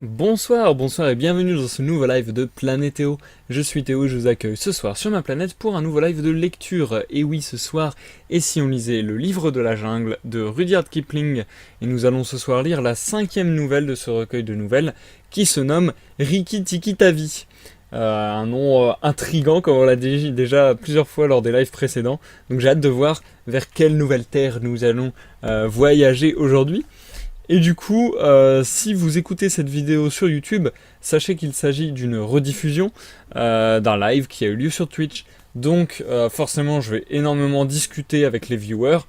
Bonsoir, bonsoir et bienvenue dans ce nouveau live de Planétéo. Je suis Théo et je vous accueille ce soir sur ma planète pour un nouveau live de lecture. Et oui, ce soir, et si on lisait Le Livre de la Jungle de Rudyard Kipling. Et nous allons ce soir lire la 5e nouvelle de ce recueil de nouvelles qui se nomme Rikki Tikki Tavi. Un nom intriguant comme on l'a dit déjà plusieurs fois lors des lives précédents. Donc j'ai hâte de voir vers quelle nouvelle terre nous allons voyager aujourd'hui. Et du coup, si vous écoutez cette vidéo sur YouTube, sachez qu'il s'agit d'une rediffusion d'un live qui a eu lieu sur Twitch. Donc forcément, je vais énormément discuter avec les viewers.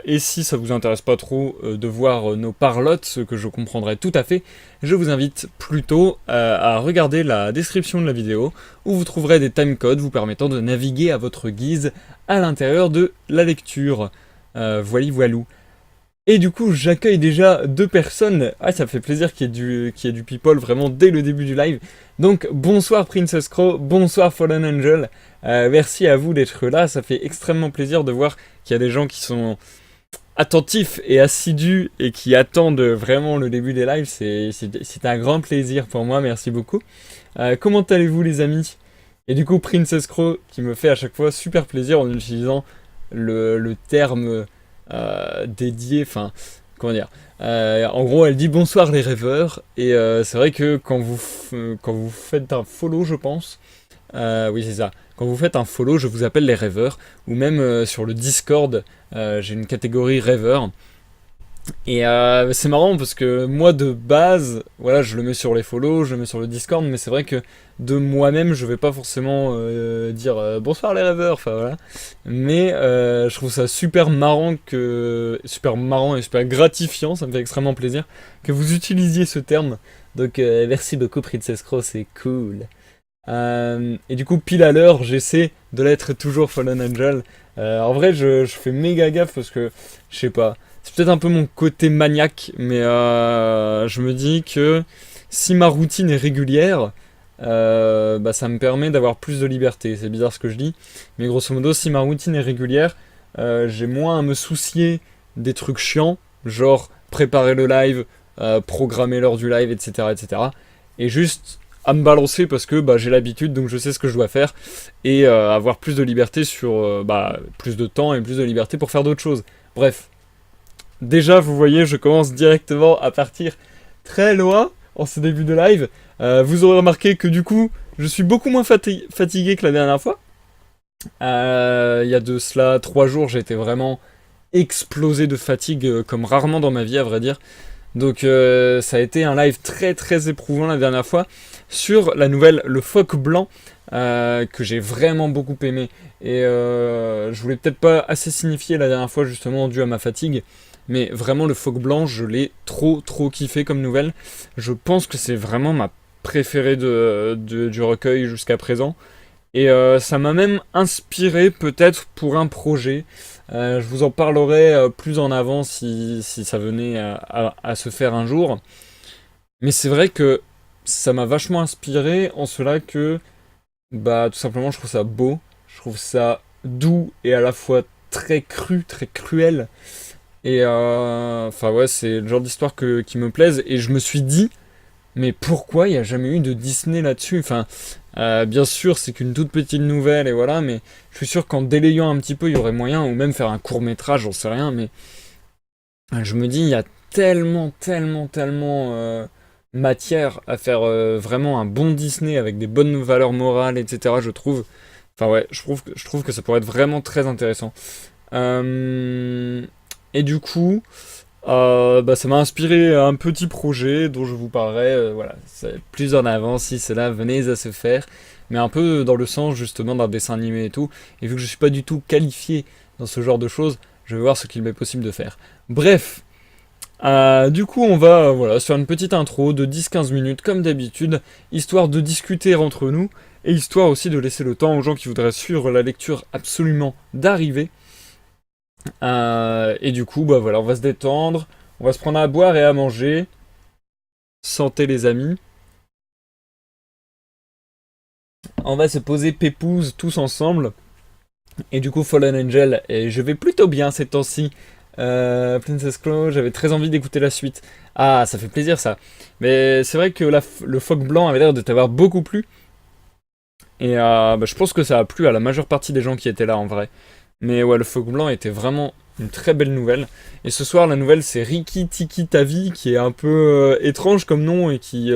Et si ça vous intéresse pas trop de voir nos parlottes, ce que je comprendrai tout à fait, je vous invite plutôt à regarder la description de la vidéo, où vous trouverez des timecodes vous permettant de naviguer à votre guise à l'intérieur de la lecture. Voili voilou. Et du coup, j'accueille déjà deux personnes. Ah, ça me fait plaisir qu'il y ait du people vraiment dès le début du live. Donc, bonsoir Princess Crow, bonsoir Fallen Angel. Merci à vous d'être là. Ça fait extrêmement plaisir de voir qu'il y a des gens qui sont attentifs et assidus et qui attendent vraiment le début des lives. C'est un grand plaisir pour moi. Merci beaucoup. Comment allez-vous, les amis? Et du coup, Princess Crow qui me fait à chaque fois super plaisir en utilisant le terme dédié, enfin, comment dire, en gros elle dit bonsoir les rêveurs, et c'est vrai que quand vous faites un follow, je pense, oui c'est ça, quand vous faites un follow, je vous appelle les rêveurs, ou même sur le Discord, j'ai une catégorie rêveurs. Et c'est marrant parce que moi de base, voilà, je le mets sur les follow, je le mets sur le Discord, mais c'est vrai que de moi-même, je vais pas forcément dire bonsoir les rêveurs, enfin voilà. Mais je trouve ça super marrant et super gratifiant, ça me fait extrêmement plaisir que vous utilisiez ce terme. Donc merci beaucoup Princess Crow, c'est cool. Et du coup, pile à l'heure, j'essaie de l'être toujours Fallen Angel. En vrai, je fais méga gaffe parce que, je sais pas, c'est peut-être un peu mon côté maniaque, mais je me dis que si ma routine est régulière, bah, ça me permet d'avoir plus de liberté. C'est bizarre ce que je dis, mais grosso modo, si ma routine est régulière, j'ai moins à me soucier des trucs chiants, genre préparer le live, programmer l'heure du live, etc., etc. Et juste à me balancer parce que bah, j'ai l'habitude, donc je sais ce que je dois faire, et avoir plus de liberté sur bah, plus de temps et plus de liberté pour faire d'autres choses. Bref, déjà vous voyez, je commence directement à partir très loin en ce début de live. Vous aurez remarqué que du coup, je suis beaucoup moins fatigué que la dernière fois. Il y a de cela 3 jours, j'ai été vraiment explosé de fatigue comme rarement dans ma vie à vrai dire. Donc ça a été un live très très éprouvant la dernière fois sur la nouvelle Le Phoque Blanc que j'ai vraiment beaucoup aimé. Et je voulais peut-être pas assez signifier la dernière fois justement dû à ma fatigue. Mais vraiment le Phoque Blanc je l'ai trop kiffé comme nouvelle. Je pense que c'est vraiment ma préférée du recueil jusqu'à présent. Et ça m'a même inspiré peut-être pour un projet. Je vous en parlerai plus en avant si ça venait à se faire un jour. Mais c'est vrai que ça m'a vachement inspiré en cela que, bah, tout simplement, je trouve ça beau. Je trouve ça doux et à la fois très cru, très cruel. Et enfin, ouais, c'est le genre d'histoire qui me plaise. Et je me suis dit, mais pourquoi il n'y a jamais eu de Disney là-dessus? Enfin, bien sûr, c'est qu'une toute petite nouvelle et voilà, mais je suis sûr qu'en délayant un petit peu, il y aurait moyen, ou même faire un court-métrage, j'en sais rien, mais je me dis, il y a tellement matière à faire vraiment un bon Disney avec des bonnes valeurs morales, etc. Je trouve. Enfin, ouais, je trouve que ça pourrait être vraiment très intéressant. Et du coup. Bah, ça m'a inspiré un petit projet dont je vous parlerai voilà, plus en avant si cela venait à se faire, mais un peu dans le sens justement d'un dessin animé et tout, et vu que je suis pas du tout qualifié dans ce genre de choses, je vais voir ce qu'il m'est possible de faire. Bref, du coup on va voilà, sur une petite intro de 10-15 minutes comme d'habitude, histoire de discuter entre nous, et histoire aussi de laisser le temps aux gens qui voudraient suivre la lecture absolument d'arriver. Et du coup, bah voilà, on va se détendre, on va se prendre à boire et à manger. Santé les amis. On va se poser pépouze tous ensemble. Et du coup, Fallen Angel, et je vais plutôt bien ces temps-ci. Princess Claw, j'avais très envie d'écouter la suite. Ah, ça fait plaisir ça. Mais c'est vrai que le phoque blanc avait l'air de t'avoir beaucoup plu. Et bah, je pense que ça a plu à la majeure partie des gens qui étaient là en vrai. Mais ouais, le phoque blanc était vraiment une très belle nouvelle. Et ce soir, la nouvelle, c'est Riki Tiki Tavi, qui est un peu étrange comme nom et qui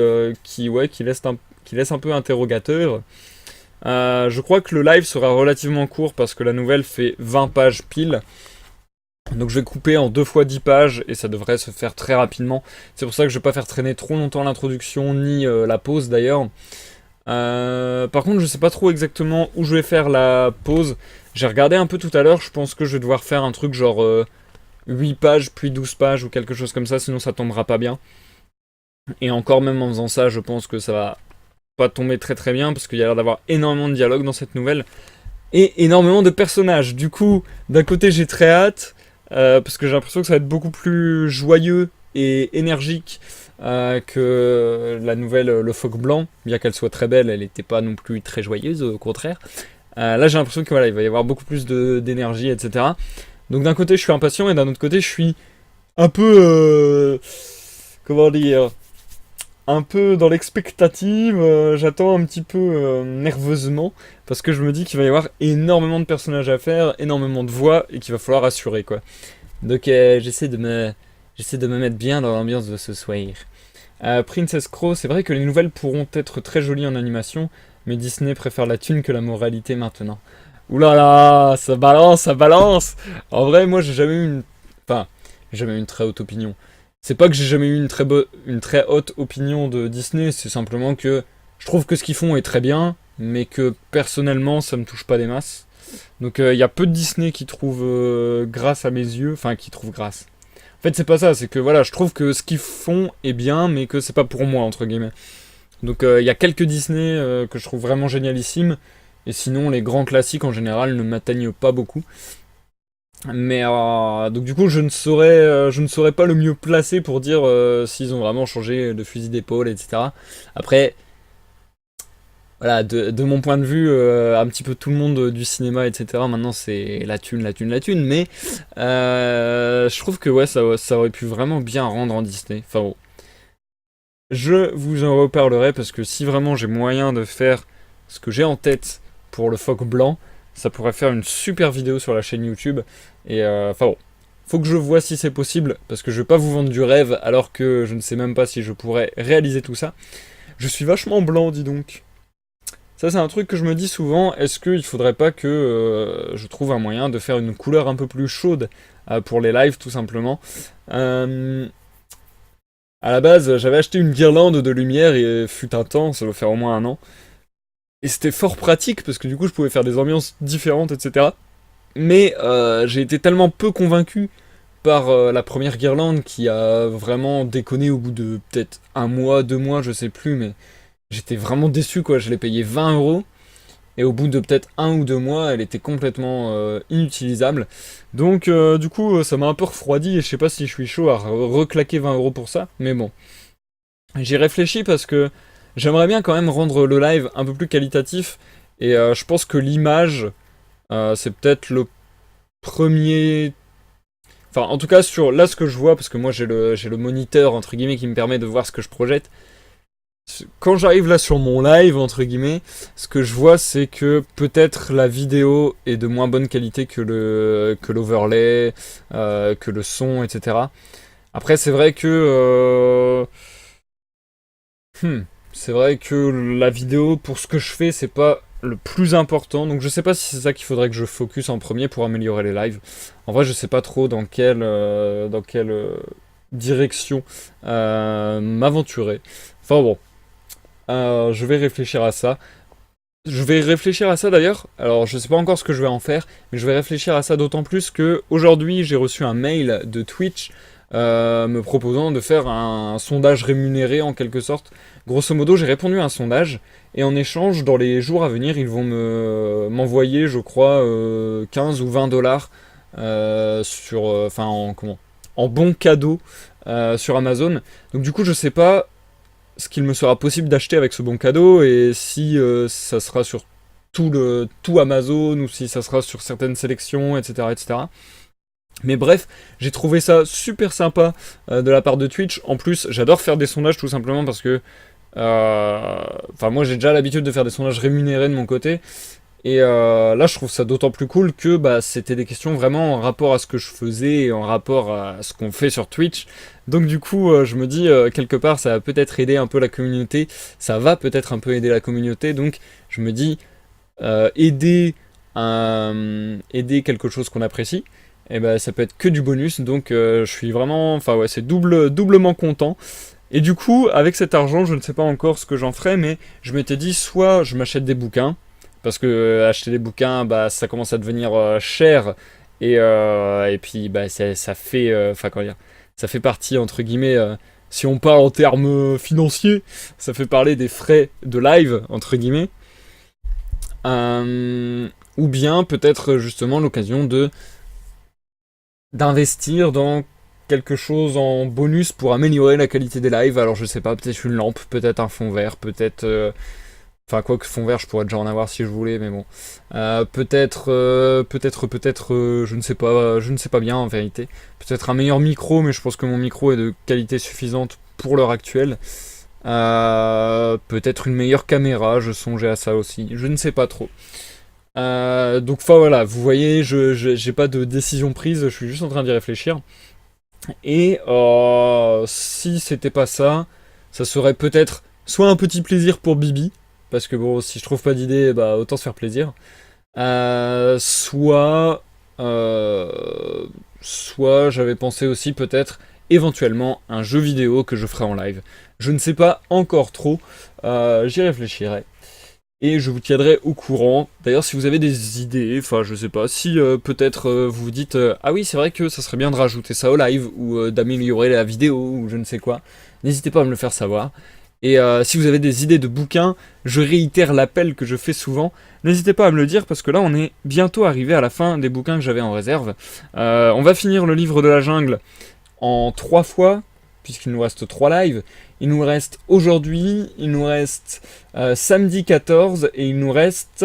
laisse un peu interrogateur. Je crois que le live sera relativement court parce que la nouvelle fait 20 pages pile. Donc je vais couper en 2 fois 10 pages et ça devrait se faire très rapidement. C'est pour ça que je vais pas faire traîner trop longtemps l'introduction ni la pause d'ailleurs. Par contre, je sais pas trop exactement où je vais faire la pause. J'ai regardé un peu tout à l'heure, je pense que je vais devoir faire un truc genre 8 pages puis 12 pages ou quelque chose comme ça, sinon ça tombera pas bien. Et encore même en faisant ça, je pense que ça va pas tomber très très bien parce qu'il y a l'air d'avoir énormément de dialogue dans cette nouvelle et énormément de personnages. Du coup, d'un côté j'ai très hâte parce que j'ai l'impression que ça va être beaucoup plus joyeux et énergique que la nouvelle Le Phoque Blanc, bien qu'elle soit très belle, elle n'était pas non plus très joyeuse, au contraire. Là j'ai l'impression que voilà, il va y avoir beaucoup plus d'énergie, etc. Donc d'un côté je suis impatient et d'un autre côté je suis un peu... comment dire, un peu dans l'expectative, j'attends un petit peu nerveusement, parce que je me dis qu'il va y avoir énormément de personnages à faire, énormément de voix, et qu'il va falloir assurer, quoi. Donc j'essaie de me mettre bien dans l'ambiance de ce soir. Princess Crow, c'est vrai que les nouvelles pourront être très jolies en animation, mais Disney préfère la thune que la moralité maintenant. Ouh là là, ça balance, ça balance. En vrai, moi j'ai jamais eu une... Enfin, j'ai jamais eu une très haute opinion. C'est pas que j'ai jamais eu une très haute opinion de Disney, c'est simplement que je trouve que ce qu'ils font est très bien, mais que personnellement ça me touche pas des masses. Donc il y a peu de Disney qui trouvent grâce à mes yeux, enfin qui trouvent grâce. En fait c'est pas ça, c'est que voilà, je trouve que ce qu'ils font est bien, mais que c'est pas pour moi entre guillemets. Donc il y a quelques Disney que je trouve vraiment génialissimes, et sinon les grands classiques en général ne m'atteignent pas beaucoup. Mais donc du coup je ne saurais pas le mieux placé pour dire s'ils ont vraiment changé de fusil d'épaule, etc. Après, voilà, de mon point de vue, un petit peu tout le monde du cinéma, etc. Maintenant c'est la thune, la thune, la thune. Mais je trouve que ouais, ça aurait pu vraiment bien rendre en Disney. Enfin bon. Je vous en reparlerai parce que si vraiment j'ai moyen de faire ce que j'ai en tête pour le phoque blanc, ça pourrait faire une super vidéo sur la chaîne YouTube. Et enfin bon, faut que je vois si c'est possible parce que je vais pas vous vendre du rêve alors que je ne sais même pas si je pourrais réaliser tout ça. Je suis vachement blanc, dis donc. Ça c'est un truc que je me dis souvent, est-ce qu'il faudrait pas que je trouve un moyen de faire une couleur un peu plus chaude pour les lives tout simplement. À la base, j'avais acheté une guirlande de lumière et fut un temps, ça doit faire au moins un an. Et c'était fort pratique parce que du coup je pouvais faire des ambiances différentes, etc. Mais j'ai été tellement peu convaincu par la première guirlande qui a vraiment déconné au bout de peut-être un mois, 2 mois, je sais plus, mais j'étais vraiment déçu quoi. Je l'ai payé 20 € et au bout de peut-être 1 ou 2 mois, elle était complètement inutilisable. Donc du coup, ça m'a un peu refroidi et je sais pas si je suis chaud à reclaquer 20 € pour ça, mais bon. J'y réfléchis parce que j'aimerais bien quand même rendre le live un peu plus qualitatif et je pense que l'image, c'est peut-être le premier... Enfin, en tout cas, sur là, ce que je vois, parce que moi j'ai le moniteur, entre guillemets, qui me permet de voir ce que je projette. Quand j'arrive là sur mon live, entre guillemets, ce que je vois, c'est que peut-être la vidéo est de moins bonne qualité que l'overlay, que le son, etc. Après, c'est vrai que... c'est vrai que la vidéo, pour ce que je fais, c'est pas le plus important. Donc je sais pas si c'est ça qu'il faudrait que je focus en premier pour améliorer les lives. En vrai, je sais pas trop dans quelle direction m'aventurer. Enfin bon, je vais réfléchir à ça. Je vais réfléchir à ça d'ailleurs. Alors, je sais pas encore ce que je vais en faire, mais je vais réfléchir à ça d'autant plus que aujourd'hui, j'ai reçu un mail de Twitch me proposant de faire un sondage rémunéré en quelque sorte. Grosso modo, j'ai répondu à un sondage et en échange, dans les jours à venir, ils vont m'envoyer, je crois, 15 ou 20 dollars sur, enfin, en bon cadeau sur Amazon. Donc du coup, je sais pas ce qu'il me sera possible d'acheter avec ce bon cadeau et si ça sera sur tout Amazon ou si ça sera sur certaines sélections, etc., etc. Mais bref, j'ai trouvé ça super sympa de la part de Twitch. En plus, j'adore faire des sondages tout simplement parce que... Enfin, moi j'ai déjà l'habitude de faire des sondages rémunérés de mon côté. Et là, je trouve ça d'autant plus cool que bah, c'était des questions vraiment en rapport à ce que je faisais et en rapport à ce qu'on fait sur Twitch. Donc du coup, je me dis, quelque part, ça va peut-être aider un peu la communauté. Ça va peut-être un peu aider la communauté. Donc je me dis, aider, aider quelque chose qu'on apprécie, et ben ça peut être que du bonus. Donc je suis vraiment... Enfin ouais, c'est doublement content. Et du coup, avec cet argent, je ne sais pas encore ce que j'en ferai, mais je m'étais dit, soit je m'achète des bouquins, parce que acheter des bouquins, bah, ça commence à devenir cher, et puis bah, ça fait, enfin comment dire, ça fait partie, entre guillemets, si on parle en termes financiers, ça fait parler des frais de live, entre guillemets. Ou bien peut-être justement l'occasion de d'investir dans quelque chose en bonus pour améliorer la qualité des lives. Alors je sais pas, peut-être une lampe, peut-être un fond vert, peut-être... Enfin, quoi que fond vert, je pourrais déjà en avoir si je voulais, mais bon. Peut-être, je ne sais pas bien en vérité. Peut-être un meilleur micro, mais je pense que mon micro est de qualité suffisante pour l'heure actuelle. Peut-être une meilleure caméra, je songeais à ça aussi. Je ne sais pas trop. Donc, enfin voilà, vous voyez, j'ai pas de décision prise, je suis juste en train d'y réfléchir. Et si c'était pas ça, ça serait peut-être soit un petit plaisir pour Bibi, parce que bon, si je trouve pas d'idée, bah autant se faire plaisir. Soit, soit j'avais pensé aussi peut-être éventuellement un jeu vidéo que je ferai en live. Je ne sais pas encore trop, j'y réfléchirai. Et je vous tiendrai au courant. D'ailleurs, si vous avez des idées, enfin, je sais pas, si peut-être vous vous dites ah oui, c'est vrai que ça serait bien de rajouter ça au live, ou d'améliorer la vidéo, ou je ne sais quoi, n'hésitez pas à me le faire savoir. Et si vous avez des idées de bouquins, je réitère l'appel que je fais souvent. N'hésitez pas à me le dire parce que là, on est bientôt arrivé à la fin des bouquins que j'avais en réserve. On va finir le livre de la jungle en 3 fois, puisqu'il nous reste 3 lives. Il nous reste aujourd'hui, il nous reste samedi 14 et il nous reste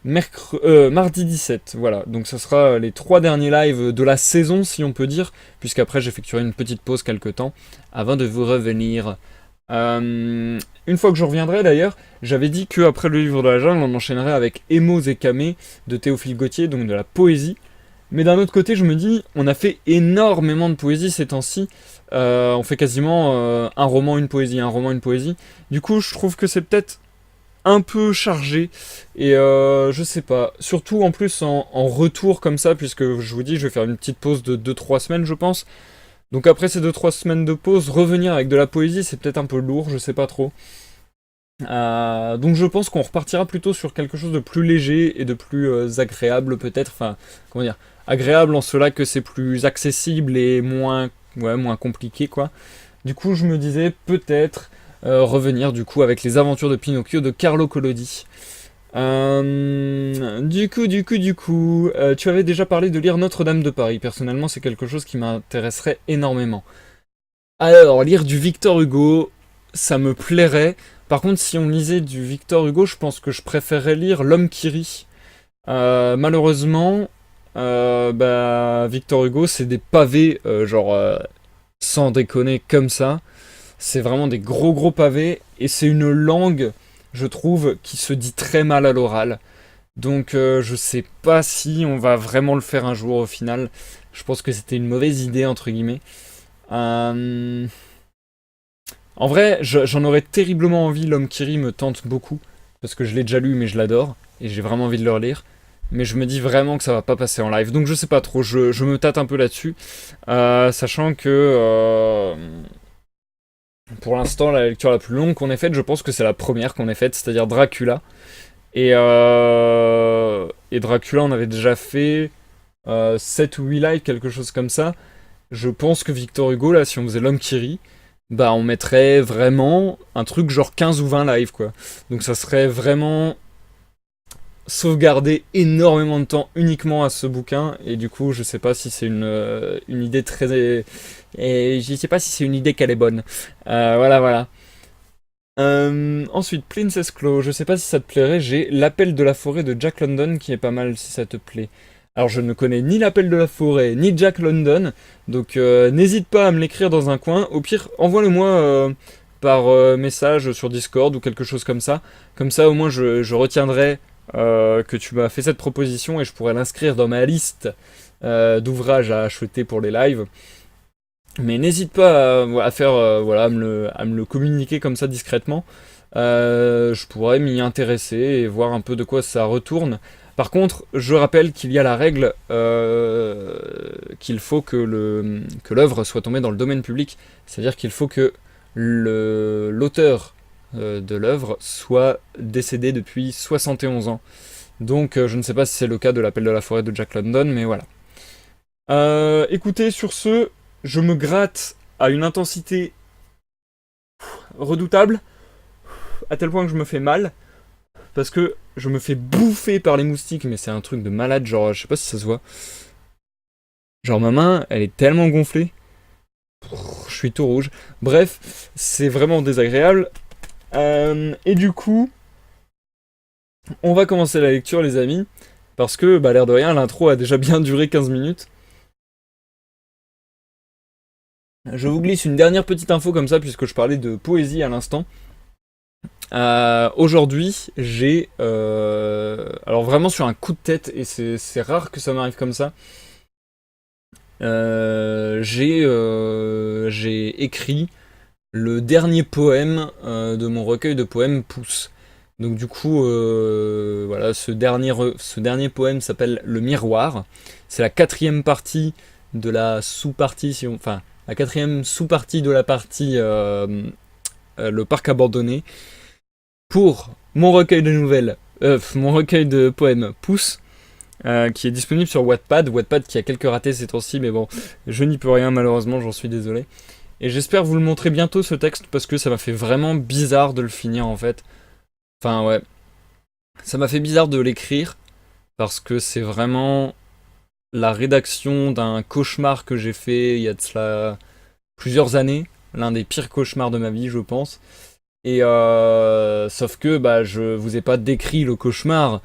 mardi 17. Voilà, donc ce sera les 3 derniers lives de la saison, si on peut dire, puisqu'après j'effectuerai une petite pause quelque temps avant de vous revenir. Une fois que je reviendrai d'ailleurs, j'avais dit qu'après le livre de la jungle, on enchaînerait avec Emos et Kamé de Théophile Gautier, donc de la poésie. Mais d'un autre côté, je me dis, on a fait énormément de poésie ces temps-ci. On fait quasiment un roman, une poésie, un roman, une poésie. Du coup, je trouve que c'est peut-être un peu chargé. Et je sais pas. Surtout en plus en retour comme ça, puisque je vous dis, je vais faire une petite pause de 2-3 semaines, je pense. Donc après ces 2-3 semaines de pause, revenir avec de la poésie, c'est peut-être un peu lourd, je sais pas trop. Donc je pense qu'on repartira plutôt sur quelque chose de plus léger et de plus agréable peut-être. Enfin, comment dire, agréable en cela que c'est plus accessible et moins, ouais, moins compliqué quoi. Du coup je me disais peut-être revenir du coup avec les aventures de Pinocchio de Carlo Collodi. Tu avais déjà parlé de lire Notre-Dame de Paris. Personnellement, c'est quelque chose qui m'intéresserait énormément. Alors, lire du Victor Hugo, ça me plairait. Par contre, si on lisait du Victor Hugo, je pense que je préférerais lire L'homme qui rit. Malheureusement, bah, Victor Hugo, c'est des pavés, sans déconner, comme ça. C'est vraiment des gros gros pavés, et c'est une langue, je trouve, qui se dit très mal à l'oral. Donc je sais pas si on va vraiment le faire un jour au final. Je pense que c'était une mauvaise idée, entre guillemets. Euh, En vrai, j'en aurais terriblement envie. L'homme qui rit me tente beaucoup. Parce que je l'ai déjà lu, mais je l'adore. Et j'ai vraiment envie de le relire. Mais je me dis vraiment que ça va pas passer en live. Donc je sais pas trop. Je me tâte un peu là-dessus. Sachant que pour l'instant, la lecture la plus longue qu'on ait faite, je pense que c'est la première qu'on ait faite, c'est-à-dire Dracula. Et Dracula, on avait déjà fait 7 ou 8 lives, quelque chose comme ça. Je pense que Victor Hugo, là, si on faisait L'homme qui rit, bah on mettrait vraiment un truc genre 15 ou 20 lives, quoi. Donc ça serait vraiment sauvegarder énormément de temps uniquement à ce bouquin. Et du coup, je sais pas si c'est une idée très... Et je sais pas si c'est une idée qu'elle est bonne. Voilà, voilà. Ensuite, Princess Claw, je sais pas si ça te plairait, j'ai L'appel de la forêt de Jack London qui est pas mal si ça te plaît. Alors je ne connais ni l'Appel de la Forêt, ni Jack London, donc n'hésite pas à me l'écrire dans un coin. Au pire, envoie-le-moi par message sur Discord ou quelque chose comme ça. Comme ça, au moins, je retiendrai que tu m'as fait cette proposition et je pourrai l'inscrire dans ma liste d'ouvrages à acheter pour les lives. Mais n'hésite pas à faire, voilà, à me le communiquer comme ça discrètement. Je pourrais m'y intéresser et voir un peu de quoi ça retourne. Par contre, je rappelle qu'il y a la règle qu'il faut que l'œuvre soit tombée dans le domaine public. C'est-à-dire qu'il faut que l'auteur de l'œuvre soit décédé depuis 71 ans. Donc je ne sais pas si c'est le cas de l'Appel de la Forêt de Jack London, mais voilà. Écoutez, sur ce, je me gratte à une intensité redoutable, à tel point que je me fais mal, parce que je me fais bouffer par les moustiques, mais c'est un truc de malade, genre, je sais pas si ça se voit. Genre ma main, elle est tellement gonflée, je suis tout rouge. Bref, c'est vraiment désagréable. Et du coup, on va commencer la lecture, les amis, parce que, bah, l'air de rien, l'intro a déjà bien duré 15 minutes. Je vous glisse une dernière petite info comme ça, puisque je parlais de poésie à l'instant. Aujourd'hui, j'ai... alors vraiment sur un coup de tête, et c'est rare que ça m'arrive comme ça, j'ai écrit le dernier poème de mon recueil de poèmes Pouce. Donc du coup, voilà, ce dernier poème s'appelle Le Miroir. C'est la quatrième partie de la sous-partie, enfin, la quatrième sous-partie de la partie Le Parc Abandonné. Pour mon recueil de nouvelles, mon recueil de poèmes Pouce, qui est disponible sur Wattpad. Wattpad qui a quelques ratés ces temps-ci, mais bon, je n'y peux rien malheureusement, j'en suis désolé. Et j'espère vous le montrer bientôt ce texte, parce que ça m'a fait vraiment bizarre de le finir en fait. Enfin ouais, ça m'a fait bizarre de l'écrire, parce que c'est vraiment la rédaction d'un cauchemar que j'ai fait il y a de cela plusieurs années, l'un des pires cauchemars de ma vie je pense. Et sauf que bah, je vous ai pas décrit le cauchemar,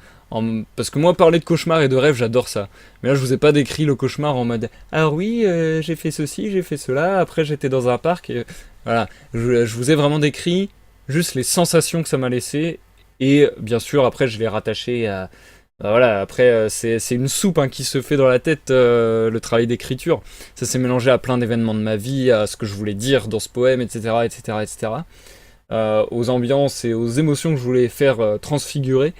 parce que moi parler de cauchemar et de rêve j'adore ça. Mais là je vous ai pas décrit le cauchemar en mode ah oui j'ai fait ceci, j'ai fait cela, après j'étais dans un parc et voilà. Je vous ai vraiment décrit juste les sensations que ça m'a laissé et bien sûr après je l'ai rattaché à bah, voilà, après c'est une soupe hein, qui se fait dans la tête le travail d'écriture. Ça s'est mélangé à plein d'événements de ma vie, à ce que je voulais dire dans ce poème, etc. etc. etc. Aux ambiances et aux émotions que je voulais faire transfigurer.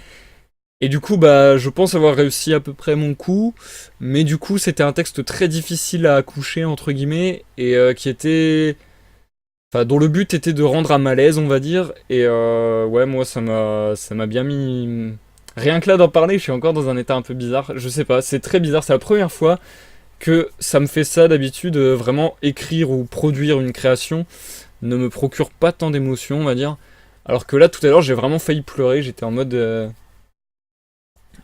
Et du coup, bah, je pense avoir réussi à peu près mon coup, mais du coup, c'était un texte très difficile à accoucher, entre guillemets, et qui était... Enfin, dont le but était de rendre à malaise, on va dire, et ouais, moi, ça m'a bien mis... Rien que là d'en parler, je suis encore dans un état un peu bizarre, je sais pas, c'est très bizarre, c'est la première fois que ça me fait ça d'habitude, vraiment écrire ou produire une création ne me procure pas tant d'émotions, on va dire. Alors que là, tout à l'heure, j'ai vraiment failli pleurer. J'étais en mode...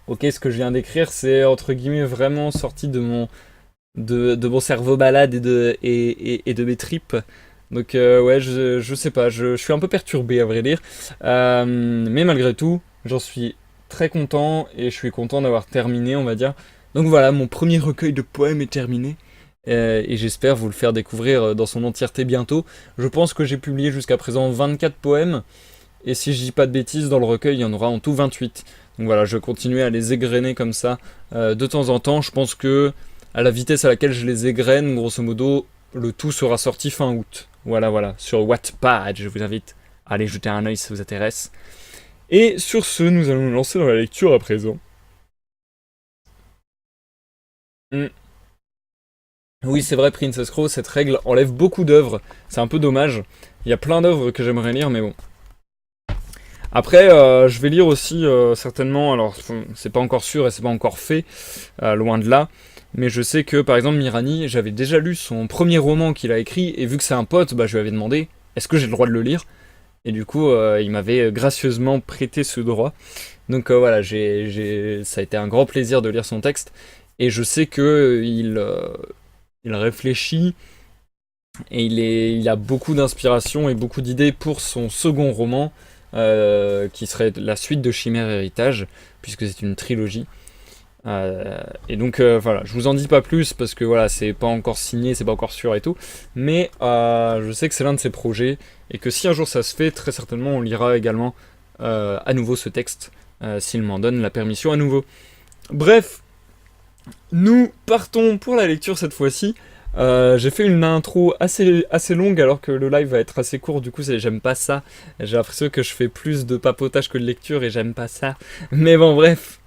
ok, ce que je viens d'écrire, c'est entre guillemets vraiment sorti de mon cerveau malade et de mes tripes. Donc ouais, je sais pas, je suis un peu perturbé à vrai dire. Mais malgré tout, j'en suis très content et je suis content d'avoir terminé, on va dire. Donc voilà, mon premier recueil de poèmes est terminé. Et j'espère vous le faire découvrir dans son entièreté bientôt. Je pense que j'ai publié jusqu'à présent 24 poèmes, et si je dis pas de bêtises, dans le recueil, il y en aura en tout 28. Donc voilà, je vais continuer à les égrener comme ça de temps en temps. Je pense que, à la vitesse à laquelle je les égrène, grosso modo, le tout sera sorti fin août. Voilà, voilà, sur Wattpad, je vous invite à aller jeter un œil si ça vous intéresse. Et sur ce, nous allons nous lancer dans la lecture à présent. Oui, c'est vrai, Princess Crow, cette règle enlève beaucoup d'œuvres. C'est un peu dommage. Il y a plein d'œuvres que j'aimerais lire, mais bon. Après, je vais lire aussi certainement, alors c'est pas encore sûr et c'est pas encore fait, loin de là, mais je sais que par exemple Mirani, j'avais déjà lu son premier roman qu'il a écrit, et vu que c'est un pote, bah, je lui avais demandé est-ce que j'ai le droit de le lire, et du coup il m'avait gracieusement prêté ce droit. Donc voilà, ça a été un grand plaisir de lire son texte, et je sais que il réfléchit et il a beaucoup d'inspiration et beaucoup d'idées pour son second roman, qui serait la suite de Chimère Héritage, puisque c'est une trilogie. Et donc voilà, je vous en dis pas plus parce que voilà, c'est pas encore signé, c'est pas encore sûr et tout. Mais je sais que c'est l'un de ses projets et que si un jour ça se fait, très certainement on lira également à nouveau ce texte s'il m'en donne la permission à nouveau. Bref, nous partons pour la lecture cette fois-ci. J'ai fait une intro assez longue alors que le live va être assez court, du coup j'aime pas ça. J'ai l'impression que je fais plus de papotage que de lecture et j'aime pas ça. Mais bon bref,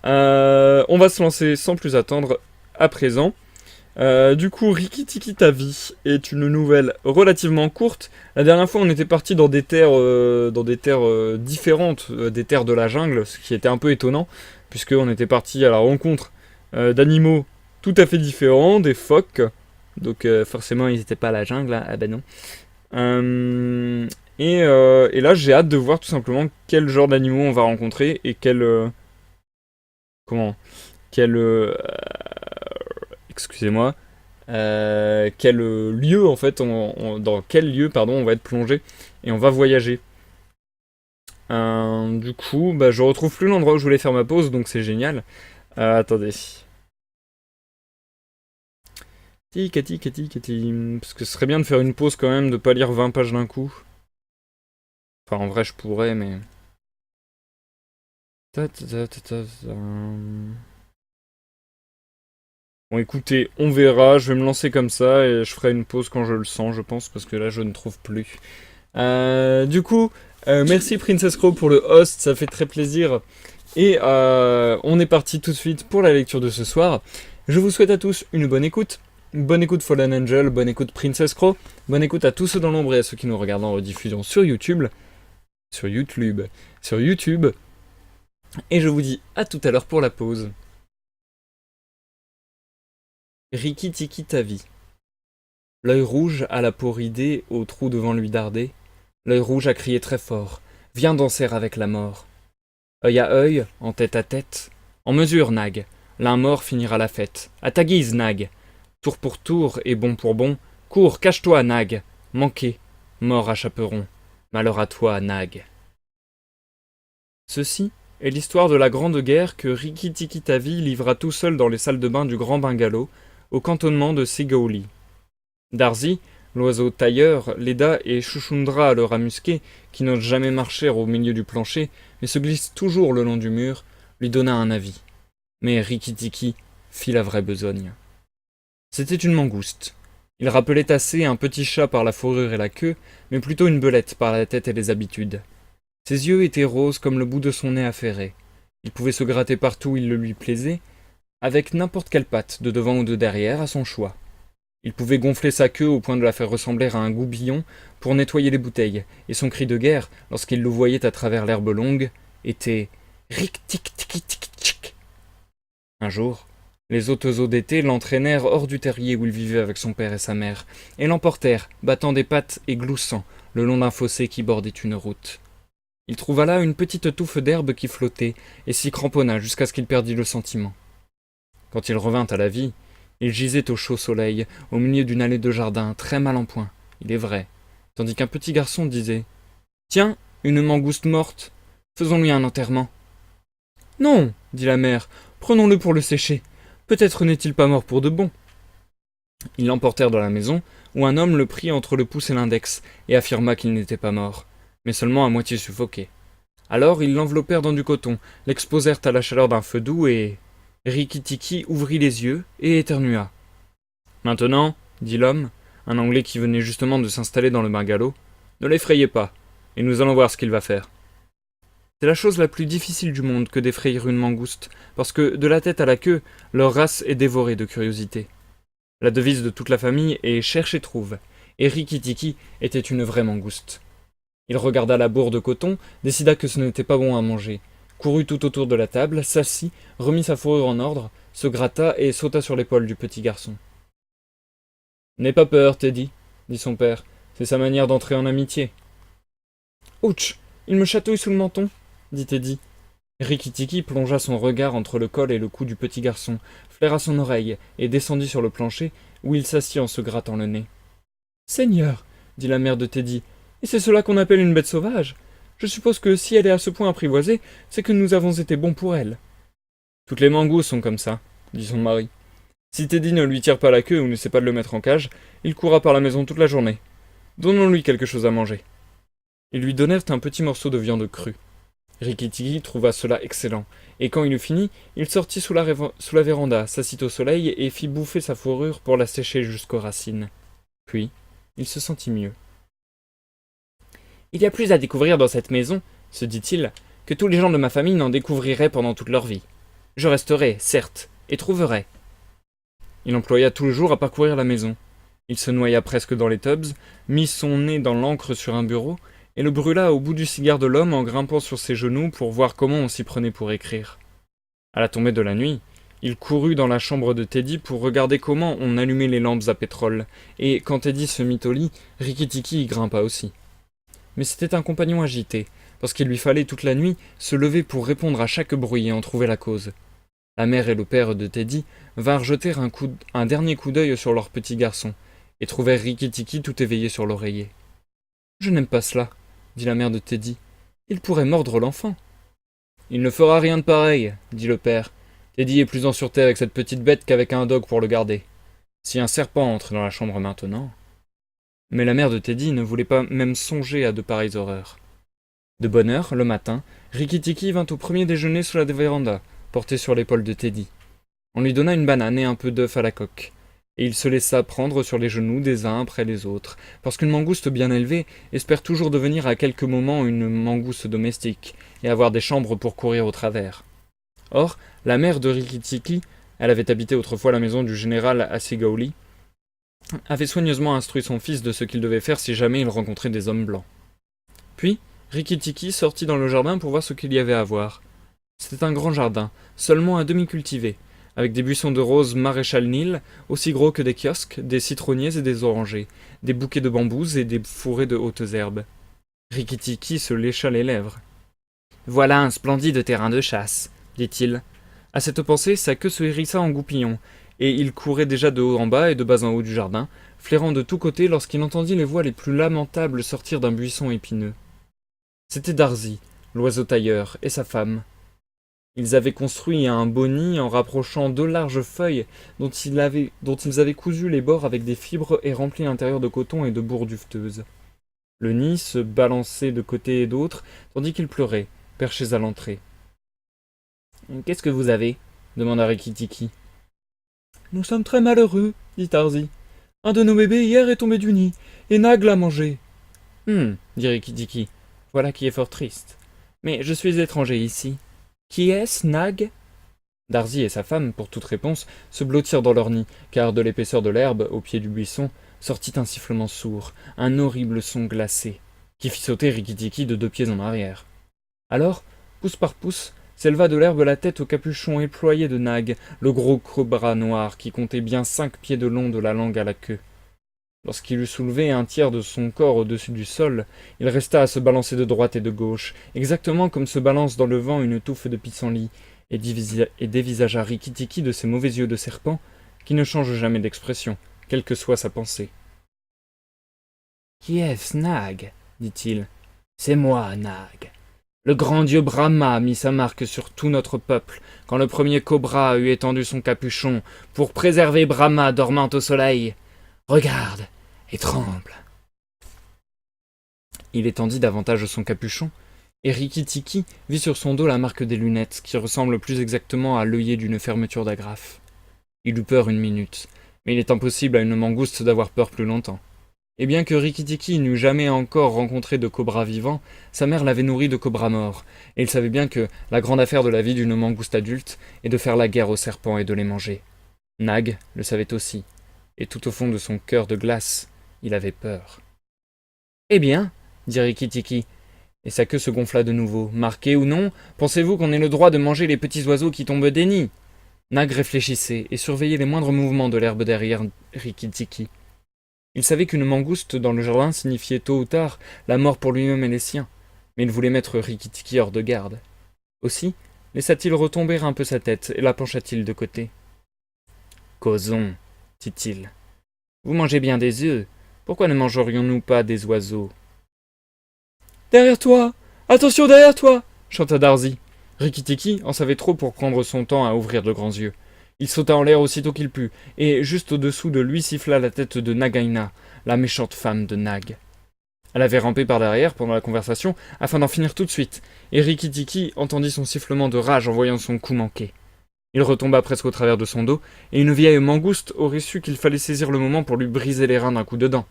on va se lancer sans plus attendre à présent. Du coup, Riki Tiki Tavi est une nouvelle relativement courte. La dernière fois, on était parti dans des terres, différentes des terres de la jungle, ce qui était un peu étonnant, puisqu'on était parti à la rencontre d'animaux tout à fait différents, des phoques. Donc forcément, ils n'étaient pas à la jungle, hein. Ah ben non. Et là, j'ai hâte de voir tout simplement quel genre d'animaux on va rencontrer et comment, quel, excusez-moi, quel lieu en fait, dans quel lieu pardon on va être plongé et on va voyager. Du coup, bah, je retrouve plus l'endroit où je voulais faire ma pause, donc c'est génial. Attendez. Parce que ce serait bien de faire une pause quand même, de pas lire 20 pages d'un coup. Enfin, en vrai, je pourrais, mais. Bon, écoutez, on verra. Je vais me lancer comme ça et je ferai une pause quand je le sens, je pense, parce que là, je ne trouve plus. Du coup, merci Princess Crow pour le host, ça fait très plaisir. Et on est parti tout de suite pour la lecture de ce soir. Je vous souhaite à tous une bonne écoute. Bonne écoute Fallen Angel, bonne écoute Princess Crow, bonne écoute à tous ceux dans l'ombre et à ceux qui nous regardent en rediffusion sur YouTube. Sur YouTube. Sur YouTube. Et je vous dis à tout à l'heure pour la pause. Riki Tiki Tavi. L'œil rouge à la peau ridée, au trou devant lui dardé. L'œil rouge a crié très fort. Viens danser avec la mort. Œil à œil, en tête à tête. En mesure, Nag. L'un mort finira la fête. À ta guise, Nag. Tour pour tour et bon pour bon. Cours, cache-toi, Nag. Manqué. Mort à chaperon. Malheur à toi, Nag. Ceci est l'histoire de la grande guerre que Riki Tiki Tavi livra tout seul dans les salles de bain du Grand Bungalow, au cantonnement de Sigauli. Darzi, l'oiseau tailleur, l'aida et Chuchundra le rat musqué, qui n'ose jamais marcher au milieu du plancher, mais se glisse toujours le long du mur, lui donna un avis. Mais Riki Tiki fit la vraie besogne. C'était une mangouste. Il rappelait assez un petit chat par la fourrure et la queue, mais plutôt une belette par la tête et les habitudes. Ses yeux étaient roses comme le bout de son nez affairé. Il pouvait se gratter partout où il le lui plaisait, avec n'importe quelle patte, de devant ou de derrière, à son choix. Il pouvait gonfler sa queue au point de la faire ressembler à un goubillon pour nettoyer les bouteilles, et son cri de guerre, lorsqu'il le voyait à travers l'herbe longue, était « Ric tic tic tic tic ». Un jour, les oiseaux d'été l'entraînèrent hors du terrier où il vivait avec son père et sa mère, et l'emportèrent, battant des pattes et gloussant, le long d'un fossé qui bordait une route. Il trouva là une petite touffe d'herbe qui flottait, et s'y cramponna jusqu'à ce qu'il perdît le sentiment. Quand il revint à la vie, il gisait au chaud soleil, au milieu d'une allée de jardin, très mal en point, il est vrai, tandis qu'un petit garçon disait « Tiens, une mangouste morte, faisons-lui un enterrement. »« Non, dit la mère, prenons-le pour le sécher. Peut-être n'est-il pas mort pour de bon. » Ils l'emportèrent dans la maison, où un homme le prit entre le pouce et l'index, et affirma qu'il n'était pas mort, mais seulement à moitié suffoqué. Alors ils l'enveloppèrent dans du coton, l'exposèrent à la chaleur d'un feu doux et... Riki Tiki ouvrit les yeux et éternua. « Maintenant, dit l'homme, un Anglais qui venait justement de s'installer dans le bungalow, ne l'effrayez pas, et nous allons voir ce qu'il va faire. C'est la chose la plus difficile du monde que d'effrayer une mangouste, parce que, de la tête à la queue, leur race est dévorée de curiosité. La devise de toute la famille est « cherche et trouve », et Riki Tiki était une vraie mangouste. Il regarda la bourre de coton, décida que ce n'était pas bon à manger, courut tout autour de la table, s'assit, remit sa fourrure en ordre, se gratta et sauta sur l'épaule du petit garçon. « N'aie pas peur, Teddy, dit son père, c'est sa manière d'entrer en amitié. »« Ouch, il me chatouille sous le menton, dit Teddy. Riki Tiki plongea son regard entre le col et le cou du petit garçon, flaira son oreille et descendit sur le plancher, où il s'assit en se grattant le nez. « Seigneur, dit la mère de Teddy, et c'est cela qu'on appelle une bête sauvage. Je suppose que si elle est à ce point apprivoisée, c'est que nous avons été bons pour elle. » Toutes les mangoustes sont comme ça, dit son mari. Si Teddy ne lui tire pas la queue ou n'essaie pas de le mettre en cage, il courra par la maison toute la journée. Donnons-lui quelque chose à manger. Ils lui donnèrent un petit morceau de viande crue. Rikki-Tikki trouva cela excellent, et quand il eut fini, il sortit sous la véranda, s'assit au soleil et fit bouffer sa fourrure pour la sécher jusqu'aux racines. Puis, il se sentit mieux. Il y a plus à découvrir dans cette maison, se dit-il, que tous les gens de ma famille n'en découvriraient pendant toute leur vie. Je resterai, certes, et trouverai. Il employa tout le jour à parcourir la maison. Il se noya presque dans les tubs, mit son nez dans l'encre sur un bureau, et le brûla au bout du cigare de l'homme en grimpant sur ses genoux pour voir comment on s'y prenait pour écrire. À la tombée de la nuit, il courut dans la chambre de Teddy pour regarder comment on allumait les lampes à pétrole, et quand Teddy se mit au lit, Rikki-Tikki y grimpa aussi. Mais c'était un compagnon agité, parce qu'il lui fallait toute la nuit se lever pour répondre à chaque bruit et en trouver la cause. La mère et le père de Teddy vinrent jeter un dernier coup d'œil sur leur petit garçon, et trouvèrent Rikki-Tikki tout éveillé sur l'oreiller. « Je n'aime pas cela, » dit la mère de Teddy. « Il pourrait mordre l'enfant. »« Il ne fera rien de pareil, » dit le père. « Teddy est plus en sûreté avec cette petite bête qu'avec un dog pour le garder. Si un serpent entre dans la chambre maintenant... » Mais la mère de Teddy ne voulait pas même songer à de pareilles horreurs. De bonne heure, le matin, Rikki-Tikki vint au premier déjeuner sous la véranda, porté sur l'épaule de Teddy. On lui donna une banane et un peu d'œuf à la coque, et il se laissa prendre sur les genoux des uns après les autres, parce qu'une mangouste bien élevée espère toujours devenir à quelques moments une mangouste domestique, et avoir des chambres pour courir au travers. Or, la mère de Rikki-Tikki, elle avait habité autrefois la maison du général Asigauli, avait soigneusement instruit son fils de ce qu'il devait faire si jamais il rencontrait des hommes blancs. Puis, Rikki-Tikki sortit dans le jardin pour voir ce qu'il y avait à voir. C'était un grand jardin, seulement à demi cultivé, avec des buissons de roses maréchal Nil, aussi gros que des kiosques, des citronniers et des orangers, des bouquets de bambous et des fourrés de hautes herbes. Rikki-Tikki se lécha les lèvres. « Voilà un splendide terrain de chasse, » dit-il. À cette pensée, sa queue se hérissa en goupillon, et il courait déjà de haut en bas et de bas en haut du jardin, flairant de tous côtés lorsqu'il entendit les voix les plus lamentables sortir d'un buisson épineux. C'était Darzee, l'oiseau tailleur, et sa femme. Ils avaient construit un beau nid en rapprochant deux larges feuilles dont ils avaient cousu les bords avec des fibres et rempli l'intérieur de coton et de bourre duveteuses. Le nid se balançait de côté et d'autre, tandis qu'ils pleuraient, perchés à l'entrée. « Qu'est-ce que vous avez » demanda Rikki-Tikki. « Nous sommes très malheureux, » dit Darzee. « Un de nos bébés hier est tombé du nid, et Nag l'a mangé. »« dit Rikki-Tikki. « Voilà qui est fort triste. Mais je suis étranger ici. Qui est-ce, Nag ?» Darzee et sa femme, pour toute réponse, se blottirent dans leur nid, car de l'épaisseur de l'herbe, au pied du buisson, sortit un sifflement sourd, un horrible son glacé, qui fit sauter Rikki-Tikki de 2 pieds en arrière. Alors, pouce par pouce, s'éleva de l'herbe la tête au capuchon éployé de Nag, le gros cobra noir qui comptait bien 5 pieds de long de la langue à la queue. Lorsqu'il eut soulevé un tiers de son corps au-dessus du sol, il resta à se balancer de droite et de gauche, exactement comme se balance dans le vent une touffe de pissenlit, et dévisagea Rikki-Tikki de ses mauvais yeux de serpent, qui ne changent jamais d'expression, quelle que soit sa pensée. « Qui est-ce, Nag » dit-il. « C'est moi, Nag. Le grand dieu Brahma a mis sa marque sur tout notre peuple, quand le premier cobra eut étendu son capuchon, pour préserver Brahma dormant au soleil. Regarde et tremble. » Il étendit davantage son capuchon, et Rikki-Tikki vit sur son dos la marque des lunettes, qui ressemble plus exactement à l'œillet d'une fermeture d'agrafe. Il eut peur une minute, mais il est impossible à une mangouste d'avoir peur plus longtemps. Et bien que Rikki-Tikki n'eût jamais encore rencontré de cobra vivant, sa mère l'avait nourri de cobra mort, et il savait bien que la grande affaire de la vie d'une mangouste adulte est de faire la guerre aux serpents et de les manger. Nag le savait aussi, et tout au fond de son cœur de glace, il avait peur. « Eh bien, » dit Rikki-Tikki, et sa queue se gonfla de nouveau. « Marqué ou non, pensez-vous qu'on ait le droit de manger les petits oiseaux qui tombent des nids ?» Nag réfléchissait et surveillait les moindres mouvements de l'herbe derrière Rikki-Tikki. Il savait qu'une mangouste dans le jardin signifiait tôt ou tard la mort pour lui-même et les siens, mais il voulait mettre Rikki-Tikki hors de garde. Aussi, laissa-t-il retomber un peu sa tête et la pencha-t-il de côté. « Causons, » dit-il. « Vous mangez bien des œufs, pourquoi ne mangerions-nous pas des oiseaux ?»« Derrière toi! Attention derrière toi !» chanta Darzee. Rikki-Tikki en savait trop pour prendre son temps à ouvrir de grands yeux. Il sauta en l'air aussitôt qu'il put, et juste au-dessous de lui siffla la tête de Nagaina, la méchante femme de Nag. Elle avait rampé par derrière pendant la conversation afin d'en finir tout de suite, et Rikki-Tikki entendit son sifflement de rage en voyant son coup manquer. Il retomba presque au travers de son dos, et une vieille mangouste aurait su qu'il fallait saisir le moment pour lui briser les reins d'un coup de dent.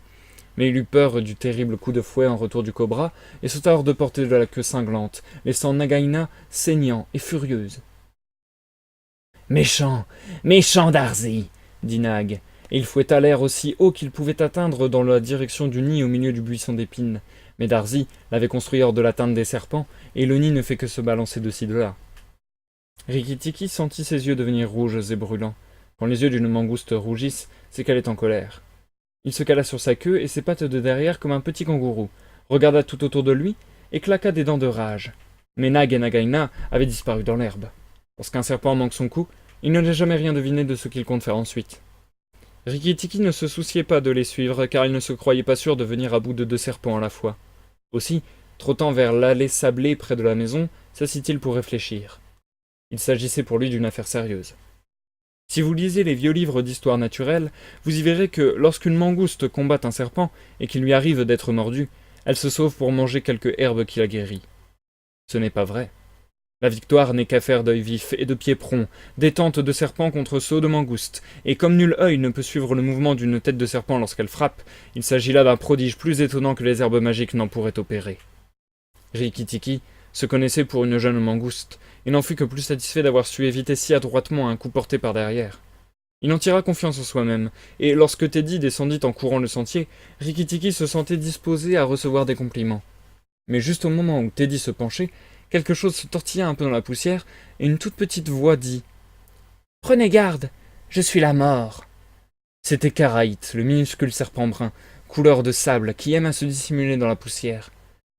Mais il eut peur du terrible coup de fouet en retour du cobra, et sauta hors de portée de la queue cinglante, laissant Nagaina saignant et furieuse. Méchant, méchant Darzi, dit Nag, et il fouetta l'air aussi haut qu'il pouvait atteindre dans la direction du nid au milieu du buisson d'épines. Mais Darzi l'avait construit hors de l'atteinte des serpents, et le nid ne fait que se balancer de ci de là. Rikki-Tikki sentit ses yeux devenir rouges et brûlants. Quand les yeux d'une mangouste rougissent, c'est qu'elle est en colère. Il se cala sur sa queue et ses pattes de derrière comme un petit kangourou, regarda tout autour de lui et claqua des dents de rage. Mais Nag et Nagaina avaient disparu dans l'herbe. Lorsqu'un serpent manque son coup, il ne laisse jamais rien deviner de ce qu'il compte faire ensuite. Rikki-Tikki ne se souciait pas de les suivre car il ne se croyait pas sûr de venir à bout de 2 serpents à la fois. Aussi, trottant vers l'allée sablée près de la maison, s'assit-il pour réfléchir. Il s'agissait pour lui d'une affaire sérieuse. Si vous lisez les vieux livres d'histoire naturelle, vous y verrez que lorsqu'une mangouste combat un serpent et qu'il lui arrive d'être mordue, elle se sauve pour manger quelque herbe qui la guérit. Ce n'est pas vrai. La victoire n'est qu'affaire d'œil vif et de pieds prompts, détente de serpent contre saut de mangouste, et comme nul œil ne peut suivre le mouvement d'une tête de serpent lorsqu'elle frappe, il s'agit là d'un prodige plus étonnant que les herbes magiques n'en pourraient opérer. Rikki-Tikki se connaissait pour une jeune mangouste, et n'en fut que plus satisfait d'avoir su éviter si adroitement un coup porté par derrière. Il en tira confiance en soi-même, et lorsque Teddy descendit en courant le sentier, Rikki-Tikki se sentait disposé à recevoir des compliments. Mais juste au moment où Teddy se penchait, quelque chose se tortilla un peu dans la poussière, et une toute petite voix dit « Prenez garde, je suis la mort !» C'était Karaït, le minuscule serpent brun, couleur de sable, qui aime à se dissimuler dans la poussière.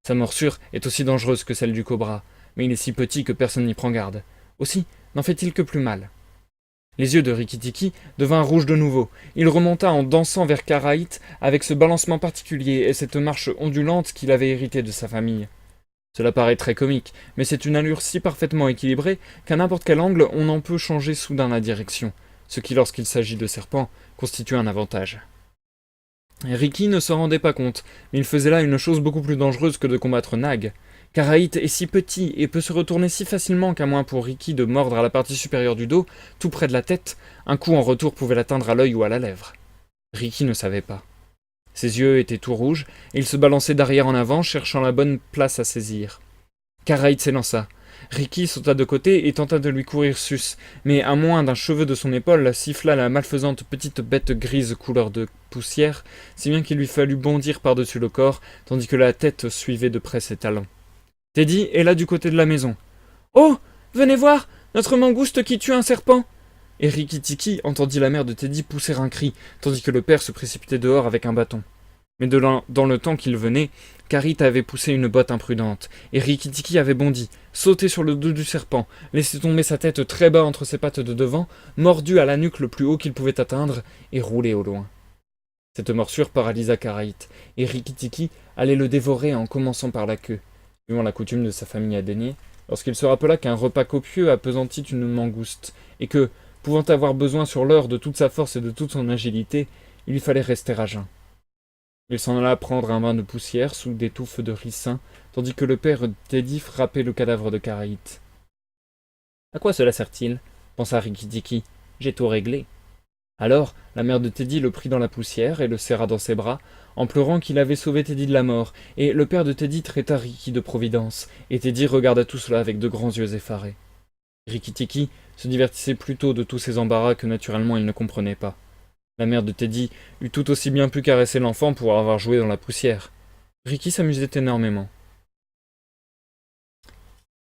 Sa morsure est aussi dangereuse que celle du cobra, mais il est si petit que personne n'y prend garde. Aussi, n'en fait-il que plus mal. Les yeux de Rikki-Tikki devinrent rouges de nouveau. Il remonta en dansant vers Karaït avec ce balancement particulier et cette marche ondulante qu'il avait hérité de sa famille. Cela paraît très comique, mais c'est une allure si parfaitement équilibrée qu'à n'importe quel angle on en peut changer soudain la direction, ce qui, lorsqu'il s'agit de serpents, constitue un avantage. Rikki ne s'en rendait pas compte, mais il faisait là une chose beaucoup plus dangereuse que de combattre Nag. Karaït est si petit et peut se retourner si facilement qu'à moins pour Rikki de mordre à la partie supérieure du dos, tout près de la tête, un coup en retour pouvait l'atteindre à l'œil ou à la lèvre. Rikki ne savait pas. Ses yeux étaient tout rouges, et il se balançait d'arrière en avant, cherchant la bonne place à saisir. Karaït s'élança. Rikki sauta de côté et tenta de lui courir sus, mais à moins d'un cheveu de son épaule, siffla la malfaisante petite bête grise couleur de poussière, si bien qu'il lui fallut bondir par-dessus le corps, tandis que la tête suivait de près ses talons. Teddy est là du côté de la maison. « Oh, venez voir, notre mangouste qui tue un serpent !» Et Rikki-Tikki entendit la mère de Teddy pousser un cri, tandis que le père se précipitait dehors avec un bâton. Mais dans le temps qu'il venait, Karaït avait poussé une botte imprudente, et Rikki-Tikki avait bondi, sauté sur le dos du serpent, laissé tomber sa tête très bas entre ses pattes de devant, mordu à la nuque le plus haut qu'il pouvait atteindre, et roulé au loin. Cette morsure paralysa Karaït, et Rikki-Tikki allait le dévorer en commençant par la queue. Suivant la coutume de sa famille adaignée, lorsqu'il se rappela qu'un repas copieux appesantit une mangouste, et que, pouvant avoir besoin sur l'heure de toute sa force et de toute son agilité, il lui fallait rester à jeun. Il s'en alla prendre un bain de poussière sous des touffes de ricin, tandis que le père Teddy frappait le cadavre de Karaït. « À quoi cela sert-il » pensa Rikki-Tikki. « J'ai tout réglé. » Alors, la mère de Teddy le prit dans la poussière et le serra dans ses bras, en pleurant qu'il avait sauvé Teddy de la mort, et le père de Teddy traita Rikki de providence, et Teddy regarda tout cela avec de grands yeux effarés. Rikki-Tikki se divertissait plutôt de tous ces embarras que naturellement il ne comprenait pas. La mère de Teddy eût tout aussi bien pu caresser l'enfant pour avoir joué dans la poussière. Rikki s'amusait énormément.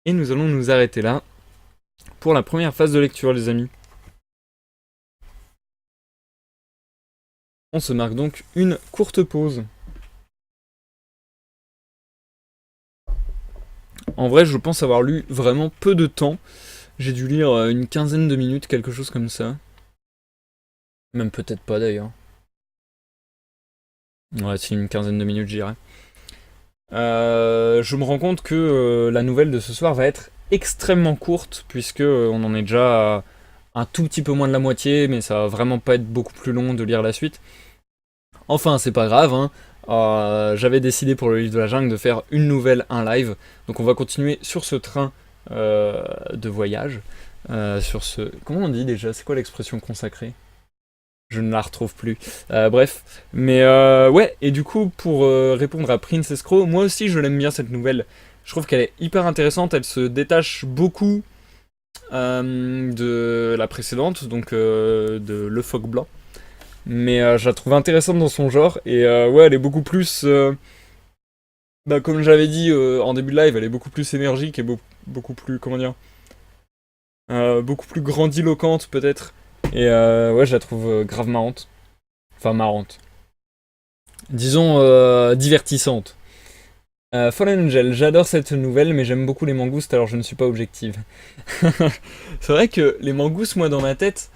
Et nous allons nous arrêter là pour la première phase de lecture, les amis. On se marque donc une courte pause. En vrai, je pense avoir lu vraiment peu de temps. J'ai dû lire une quinzaine de minutes, quelque chose comme ça. Même peut-être pas d'ailleurs. Ouais, c'est une quinzaine de minutes, je dirais. Je me rends compte que la nouvelle de ce soir va être extrêmement courte, puisque on en est déjà à un tout petit peu moins de la moitié, mais ça va vraiment pas être beaucoup plus long de lire la suite. Enfin, c'est pas grave, hein. J'avais décidé pour le livre de la jungle de faire une nouvelle, un live. Donc on va continuer sur ce train de voyage. Sur ce... Comment on dit déjà? C'est quoi l'expression consacrée? Je ne la retrouve plus. Bref. Mais ouais, et du coup, pour répondre à Princess Crow, moi aussi je l'aime bien cette nouvelle. Je trouve qu'elle est hyper intéressante, elle se détache beaucoup de la précédente, donc de Le Phoque Blanc. Mais je la trouve intéressante dans son genre, et ouais, elle est beaucoup plus... bah, comme j'avais dit en début de live, elle est beaucoup plus énergique et beaucoup plus, comment dire, beaucoup plus grandiloquente peut-être. Et ouais, je la trouve grave marrante. Enfin, marrante. Disons divertissante. Fallen Angel, j'adore cette nouvelle, mais j'aime beaucoup les mangoustes, alors je ne suis pas objective. C'est vrai que les mangoustes, moi, dans ma tête,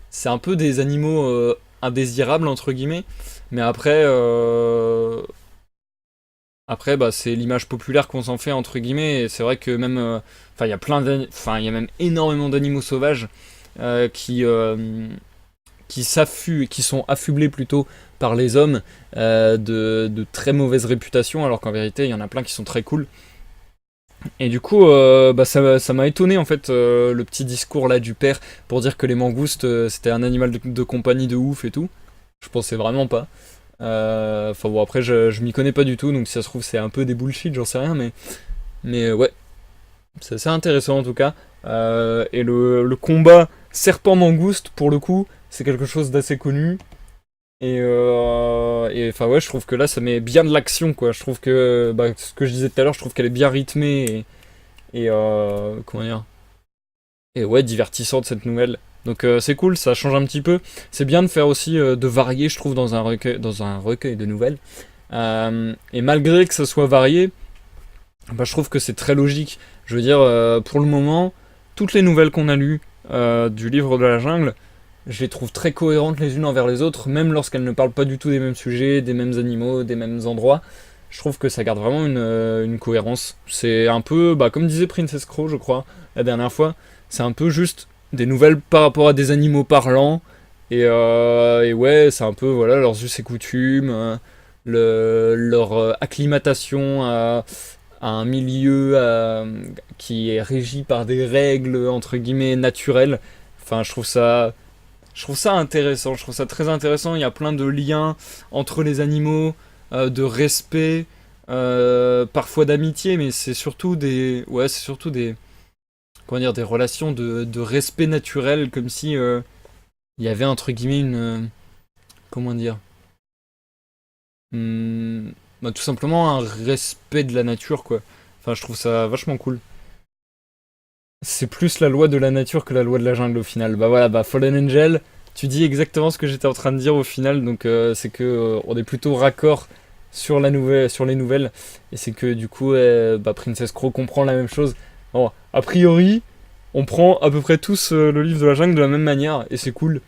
c'est un peu des animaux indésirables, entre guillemets. Mais après, bah, c'est l'image populaire qu'on s'en fait, entre guillemets. Et c'est vrai que même, enfin, il y a enfin, il y a même énormément d'animaux sauvages euh, qui, euh, qui sont affublés plutôt par les hommes de très mauvaise réputation, alors qu'en vérité, il y en a plein qui sont très cool. Et du coup, bah, ça m'a étonné en fait le petit discours là du père pour dire que les mangoustes c'était un animal de compagnie de ouf et tout. Je pensais vraiment pas. Enfin bon, après je m'y connais pas du tout, donc si ça se trouve c'est un peu des bullshit, j'en sais rien, mais ouais, c'est assez intéressant en tout cas. Et le combat serpent-mangouste, pour le coup, c'est quelque chose d'assez connu. Et enfin ouais, je trouve que là ça met bien de l'action quoi. Je trouve que bah, ce que je disais tout à l'heure, je trouve qu'elle est bien rythmée et comment dire, et ouais, divertissante cette nouvelle. Donc c'est cool, ça change un petit peu. C'est bien de faire aussi de varier, je trouve, dans un recueil de nouvelles. Et malgré que ça soit varié, bah, je trouve que c'est très logique. Je veux dire, pour le moment, toutes les nouvelles qu'on a lues du livre de la jungle, je les trouve très cohérentes les unes envers les autres, même lorsqu'elles ne parlent pas du tout des mêmes sujets, des mêmes animaux, des mêmes endroits. Je trouve que ça garde vraiment une cohérence. C'est un peu, bah, comme disait Princess Crow, je crois, la dernière fois, c'est un peu juste des nouvelles par rapport à des animaux parlants. Et ouais, c'est un peu voilà, leurs us et coutumes, leur acclimatation à un milieu qui est régi par des règles entre guillemets naturelles. Enfin, je trouve ça intéressant, je trouve ça très intéressant. Il y a plein de liens entre les animaux, de respect, parfois d'amitié, mais c'est surtout des, comment dire, des relations de respect naturel, comme si il y avait entre guillemets comment dire, bah, tout simplement un respect de la nature, quoi. Enfin, je trouve ça vachement cool. C'est plus la loi de la nature que la loi de la jungle au final. Bah voilà, bah Fallen Angel, tu dis exactement ce que j'étais en train de dire au final, donc c'est que on est plutôt raccord sur sur les nouvelles, et c'est que du coup, bah, Princess Crow comprend la même chose. Bon, a priori, on prend à peu près tous le livre de la jungle de la même manière, et c'est cool.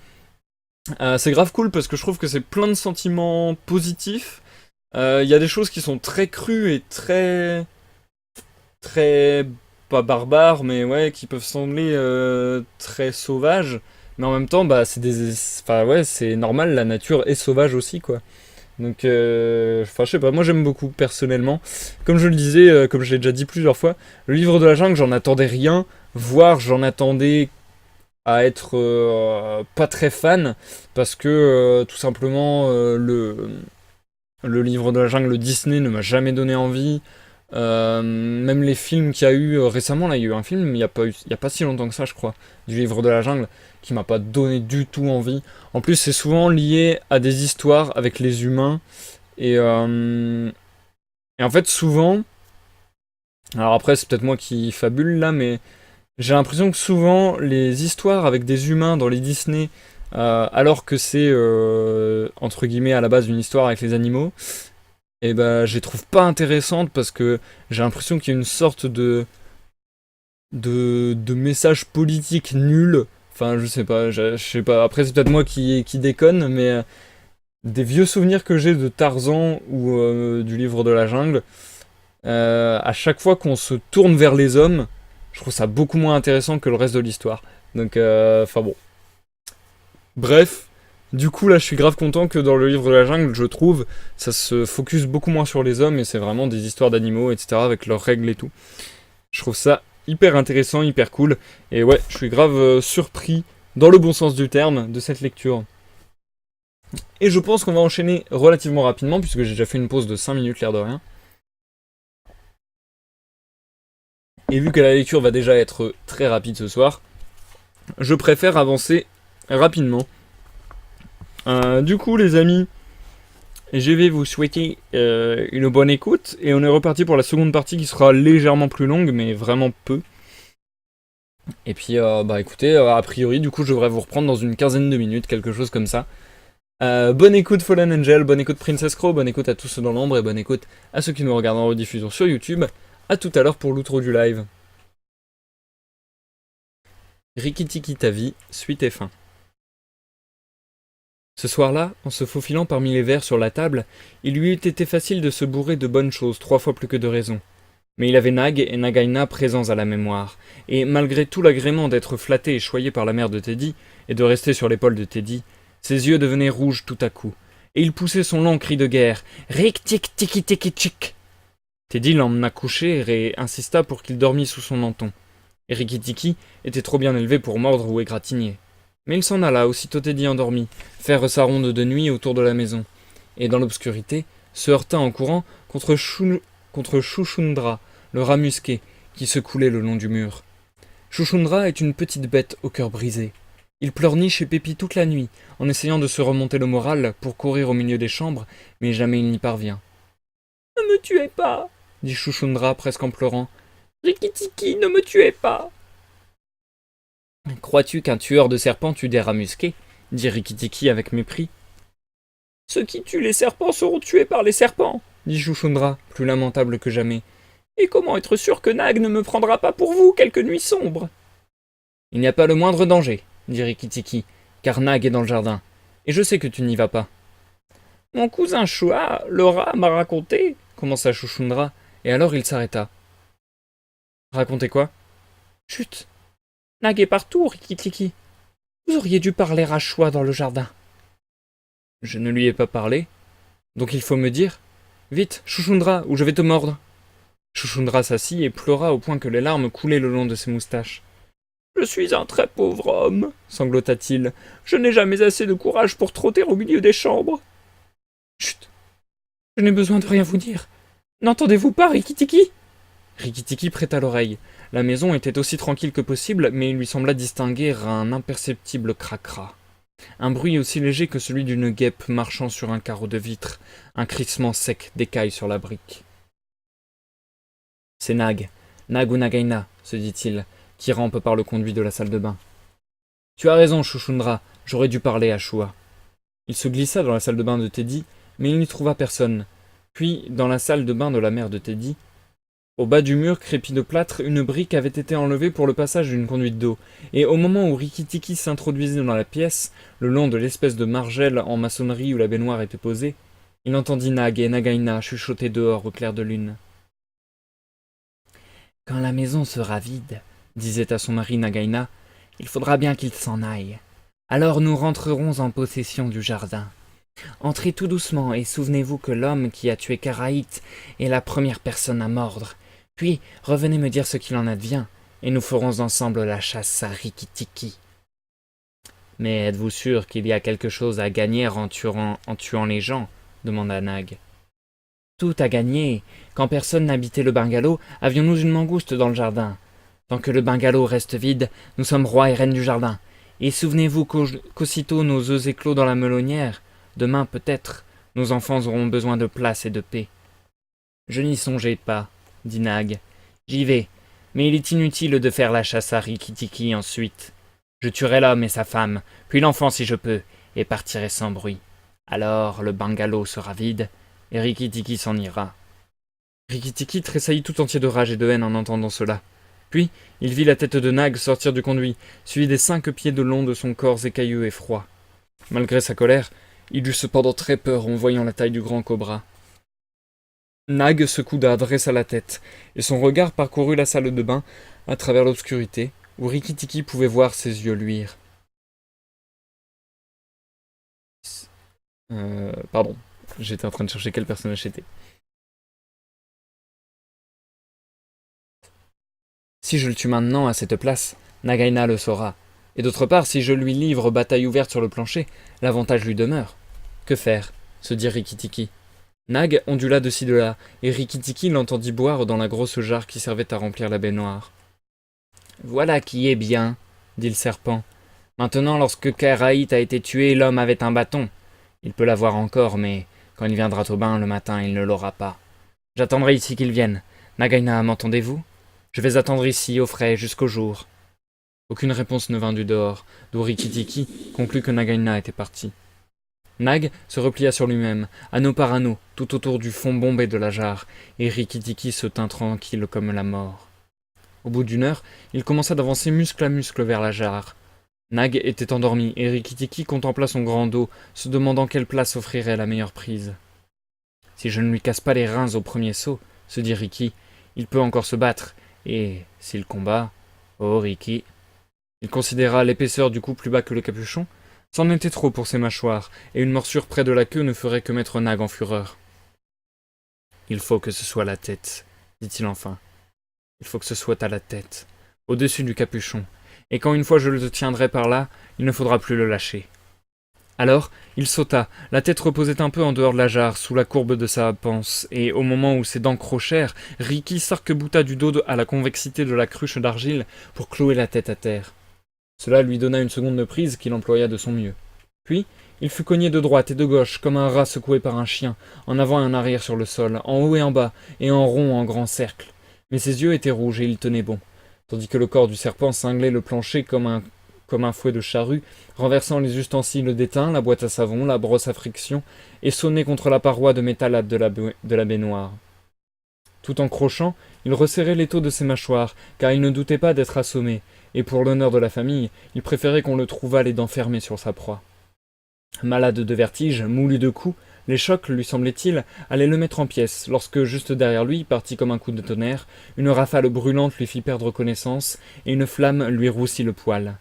C'est grave cool parce que je trouve que c'est plein de sentiments positifs. Il y a des choses qui sont très crues et très pas barbares, mais ouais, qui peuvent sembler très sauvages. Mais en même temps, bah, enfin ouais, c'est normal, la nature est sauvage aussi, quoi. Donc, enfin, je sais pas, moi j'aime beaucoup personnellement. Comme je le disais, comme je l'ai déjà dit plusieurs fois, le livre de la jungle, j'en attendais rien, voire j'en attendais à être pas très fan, parce que tout simplement, le livre de la jungle Disney ne m'a jamais donné envie. Même les films qu'il y a eu récemment, là, il y a eu un film, il y a pas si longtemps que ça, je crois, du livre de la jungle, qui m'a pas donné du tout envie. En plus, c'est souvent lié à des histoires avec les humains. Et, euh, et en fait, souvent, alors après, c'est peut-être moi qui fabule là, mais j'ai l'impression que souvent, les histoires avec des humains dans les Disney, alors que c'est entre guillemets à la base une histoire avec les animaux, et ben je les trouve pas intéressantes parce que j'ai l'impression qu'il y a une sorte de message politique nul. Enfin, je sais pas, je sais pas. Après, c'est peut-être moi qui déconne, mais des vieux souvenirs que j'ai de Tarzan ou du livre de la jungle, à chaque fois qu'on se tourne vers les hommes, Je trouve ça beaucoup moins intéressant que le reste de l'histoire. Donc, enfin bon. Bref, du coup là je suis grave content que dans le livre de la jungle, je trouve, ça se focus beaucoup moins sur les hommes et c'est vraiment des histoires d'animaux, etc. avec leurs règles et tout. Je trouve ça hyper intéressant, hyper cool. Et ouais, je suis grave surpris, dans le bon sens du terme, de cette lecture. Et je pense qu'on va enchaîner relativement rapidement, puisque j'ai déjà fait une pause de 5 minutes, l'air de rien. Et vu que la lecture va déjà être très rapide ce soir, je préfère avancer rapidement. Du coup, les amis, je vais vous souhaiter une bonne écoute. Et on est reparti pour la seconde partie qui sera légèrement plus longue, mais vraiment peu. Et puis, bah écoutez, a priori, du coup, je devrais vous reprendre dans une quinzaine de minutes, quelque chose comme ça. Bonne écoute Fallen Angel, bonne écoute Princess Crow, bonne écoute à tous ceux dans l'ombre et bonne écoute à ceux qui nous regardent en rediffusion sur YouTube. A tout à l'heure pour l'outro du live. Rikitiki ta vie, suite et fin. Ce soir-là, en se faufilant parmi les verres sur la table, il lui eût été facile de se bourrer de bonnes choses 3 fois plus que de raisons. Mais il avait Nag et Nagaina présents à la mémoire, et malgré tout l'agrément d'être flatté et choyé par la mère de Teddy, et de rester sur l'épaule de Teddy, ses yeux devenaient rouges tout à coup, et il poussait son long cri de guerre. « Rik-tik-tiki-tiki-tchik » Teddy l'emmena coucher et insista pour qu'il dormît sous son menton. Et Rikki-Tikki était trop bien élevé pour mordre ou égratigner. Mais il s'en alla aussitôt Teddy endormi, faire sa ronde de nuit autour de la maison, et dans l'obscurité, se heurta en courant contre Chuchundra, le rat musqué, qui se coulait le long du mur. Chuchundra est une petite bête au cœur brisé. Il pleurniche et pépit toute la nuit, en essayant de se remonter le moral pour courir au milieu des chambres, mais jamais il n'y parvient. « Ne me tuez pas !» dit Chuchundra presque en pleurant. « Rikki-Tikki, ne me tuez pas !»« Crois-tu qu'un tueur de serpents tue des rats musqués ?» dit Rikki-Tikki avec mépris. « Ceux qui tuent les serpents seront tués par les serpents !» dit Chuchundra, plus lamentable que jamais. « Et comment être sûr que Nag ne me prendra pas pour vous quelque nuit sombre ?»« Il n'y a pas le moindre danger, » dit Rikki-Tikki, car Nag est dans le jardin, et je sais que tu n'y vas pas. « Mon cousin Chua, le rat, m'a raconté, » commença Chuchundra, et alors il s'arrêta. « Racontez quoi ?»« Chut ! Nag est partout, Rikki-Tikki. Vous auriez dû parler à Chua dans le jardin. »« Je ne lui ai pas parlé. Donc il faut me dire. Vite, Chuchundra, ou je vais te mordre. » Chuchundra s'assit et pleura au point que les larmes coulaient le long de ses moustaches. « Je suis un très pauvre homme, sanglota-t-il. Je n'ai jamais assez de courage pour trotter au milieu des chambres. »« Chut. Je n'ai besoin de rien vous dire. N'entendez-vous pas, Rikki-Tikki » Rikki-Tikki prêta l'oreille. La maison était aussi tranquille que possible, mais il lui sembla distinguer un imperceptible cracra. Un bruit aussi léger que celui d'une guêpe marchant sur un carreau de vitre, un crissement sec d'écailles sur la brique. « C'est Nag, Nag ou Nagaina, se dit-il, qui rampe par le conduit de la salle de bain. « Tu as raison, Chuchundra, j'aurais dû parler à Chua. » Il se glissa dans la salle de bain de Teddy, mais il n'y trouva personne. Puis, dans la salle de bain de la mère de Teddy, au bas du mur crépi de plâtre, une brique avait été enlevée pour le passage d'une conduite d'eau, et au moment où Rikki-Tikki s'introduisait dans la pièce, le long de l'espèce de margelle en maçonnerie où la baignoire était posée, il entendit Nag et Nagaina chuchoter dehors au clair de lune. « Quand la maison sera vide, disait à son mari Nagaina, il faudra bien qu'il s'en aille. Alors nous rentrerons en possession du jardin. Entrez tout doucement et souvenez-vous que l'homme qui a tué Karaït est la première personne à mordre. Puis revenez me dire ce qu'il en advient, et nous ferons ensemble la chasse à Rikki-Tikki. »« Mais êtes-vous sûr qu'il y a quelque chose à gagner en tuant les gens ?» demanda Nag. « Tout à gagner. Quand personne n'habitait le bungalow, avions-nous une mangouste dans le jardin. Tant que le bungalow reste vide, nous sommes rois et reines du jardin. Et souvenez-vous qu'aussitôt nos œufs éclosent dans la melonnière, demain peut-être, nos enfants auront besoin de place et de paix. »« Je n'y songeais pas, » dit Nag. « J'y vais, mais il est inutile de faire la chasse à Rikki-Tikki ensuite. Je tuerai l'homme et sa femme, puis l'enfant si je peux, et partirai sans bruit. Alors le bungalow sera vide, et Rikki-Tikki s'en ira. » Rikki-Tikki tressaillit tout entier de rage et de haine en entendant cela. Puis, il vit la tête de Nag sortir du conduit, suivi des 5 pieds de long de son corps écailleux et froid. Malgré sa colère, il eut cependant très peur en voyant la taille du grand cobra. Nag se couda, dressa la tête, et son regard parcourut la salle de bain à travers l'obscurité, où Rikki-Tikki pouvait voir ses yeux luire. Pardon, j'étais en train de chercher quel personnage c'était. Si je le tue maintenant à cette place, Nagaina le saura. Et d'autre part, si je lui livre bataille ouverte sur le plancher, l'avantage lui demeure. Que faire se dit Rikki-Tikki. Nag ondula de ci de là, et Rikki-Tikki l'entendit boire dans la grosse jarre qui servait à remplir la baignoire. Voilà qui est bien, dit le serpent. Maintenant, lorsque Keraït a été tué, l'homme avait un bâton. Il peut l'avoir encore, mais quand il viendra au bain le matin, il ne l'aura pas. J'attendrai ici qu'il vienne. Nagaina, m'entendez-vous? Je vais attendre ici, au frais, jusqu'au jour. Aucune réponse ne vint du dehors, d'où Rikki-Tikki conclut que Nagaina était parti. Nag se replia sur lui-même, anneau par anneau, tout autour du fond bombé de la jarre, et Rikki-Tikki se tint tranquille comme la mort. Au bout d'une heure, il commença d'avancer muscle à muscle vers la jarre. Nag était endormi, et Rikki-Tikki contempla son grand dos, se demandant quelle place offrirait la meilleure prise. Si je ne lui casse pas les reins au premier saut, se dit Rikki, il peut encore se battre, et s'il combat, oh Rikki. Il considéra l'épaisseur du cou plus bas que le capuchon. C'en était trop pour ses mâchoires, et une morsure près de la queue ne ferait que mettre Nag en fureur. Il faut que ce soit la tête, dit-il enfin. Il faut que ce soit à la tête, au-dessus du capuchon, et quand une fois je le tiendrai par là, il ne faudra plus le lâcher. Alors, il sauta, la tête reposait un peu en dehors de la jarre, sous la courbe de sa panse, et au moment où ses dents crochèrent, Rikki s'arc-bouta du dos à la convexité de la cruche d'argile pour clouer la tête à terre. Cela lui donna une seconde de prise qu'il employa de son mieux. Puis, il fut cogné de droite et de gauche, comme un rat secoué par un chien, en avant et en arrière sur le sol, en haut et en bas, et en rond en grand cercle. Mais ses yeux étaient rouges et il tenait bon, tandis que le corps du serpent cinglait le plancher comme un fouet de charrue, renversant les ustensiles d'étain, la boîte à savon, la brosse à friction, et sonnait contre la paroi de métal de la baignoire. Tout en crochant, il resserrait l'étau de ses mâchoires, car il ne doutait pas d'être assommé, et pour l'honneur de la famille, il préférait qu'on le trouvât les dents fermées sur sa proie. Malade de vertige, moulu de coups, les chocs, lui semblait-il, allaient le mettre en pièces, lorsque, juste derrière lui, parti comme un coup de tonnerre, une rafale brûlante lui fit perdre connaissance, et une flamme lui roussit le poil.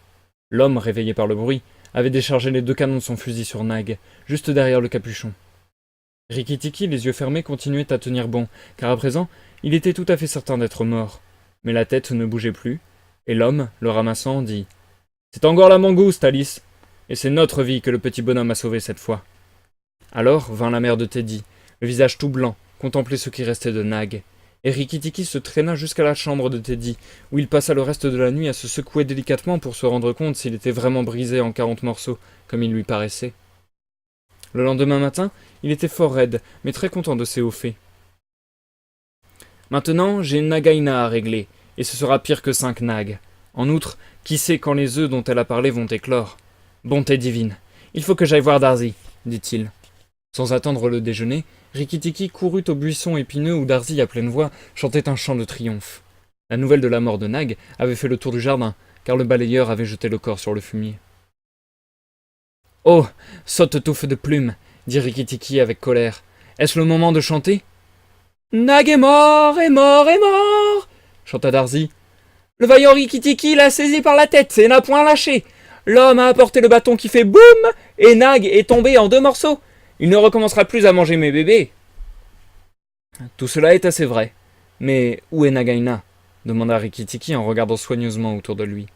L'homme, réveillé par le bruit, avait déchargé les 2 canons de son fusil sur Nag, juste derrière le capuchon. Rikki-Tikki, les yeux fermés, continuait à tenir bon, car à présent, il était tout à fait certain d'être mort. Mais la tête ne bougeait plus, et l'homme, le ramassant, dit « C'est encore la mangouste, Alice, et c'est notre vie que le petit bonhomme a sauvée cette fois. » Alors vint la mère de Teddy, le visage tout blanc, contempler ce qui restait de Nag, et Rikki-Tikki se traîna jusqu'à la chambre de Teddy, où il passa le reste de la nuit à se secouer délicatement pour se rendre compte s'il était vraiment brisé en 40 morceaux, comme il lui paraissait. Le lendemain matin, il était fort raide, mais très content de ses hauts faits. « Maintenant, j'ai Nagaina à régler, et ce sera pire que 5 Nags. En outre, qui sait quand les œufs dont elle a parlé vont éclore? Bonté divine, il faut que j'aille voir Darzee, dit-il. Sans attendre le déjeuner, Rikki-Tikki courut au buisson épineux où Darzee, à pleine voix, chantait un chant de triomphe. La nouvelle de la mort de Nag avait fait le tour du jardin, car le balayeur avait jeté le corps sur le fumier. « Oh, sotte touffe de plumes !» dit Rikki-Tikki avec colère. « Est-ce le moment de chanter ?»« Nag est mort, est mort, est mort !» chanta Darzee. « Le vaillant Rikki-Tikki l'a saisi par la tête et n'a point lâché. L'homme a apporté le bâton qui fait boum, et Nag est tombé en 2 morceaux. Il ne recommencera plus à manger mes bébés. » Tout cela est assez vrai. Mais où est Nagaina? demanda Rikki-Tikki en regardant soigneusement autour de lui.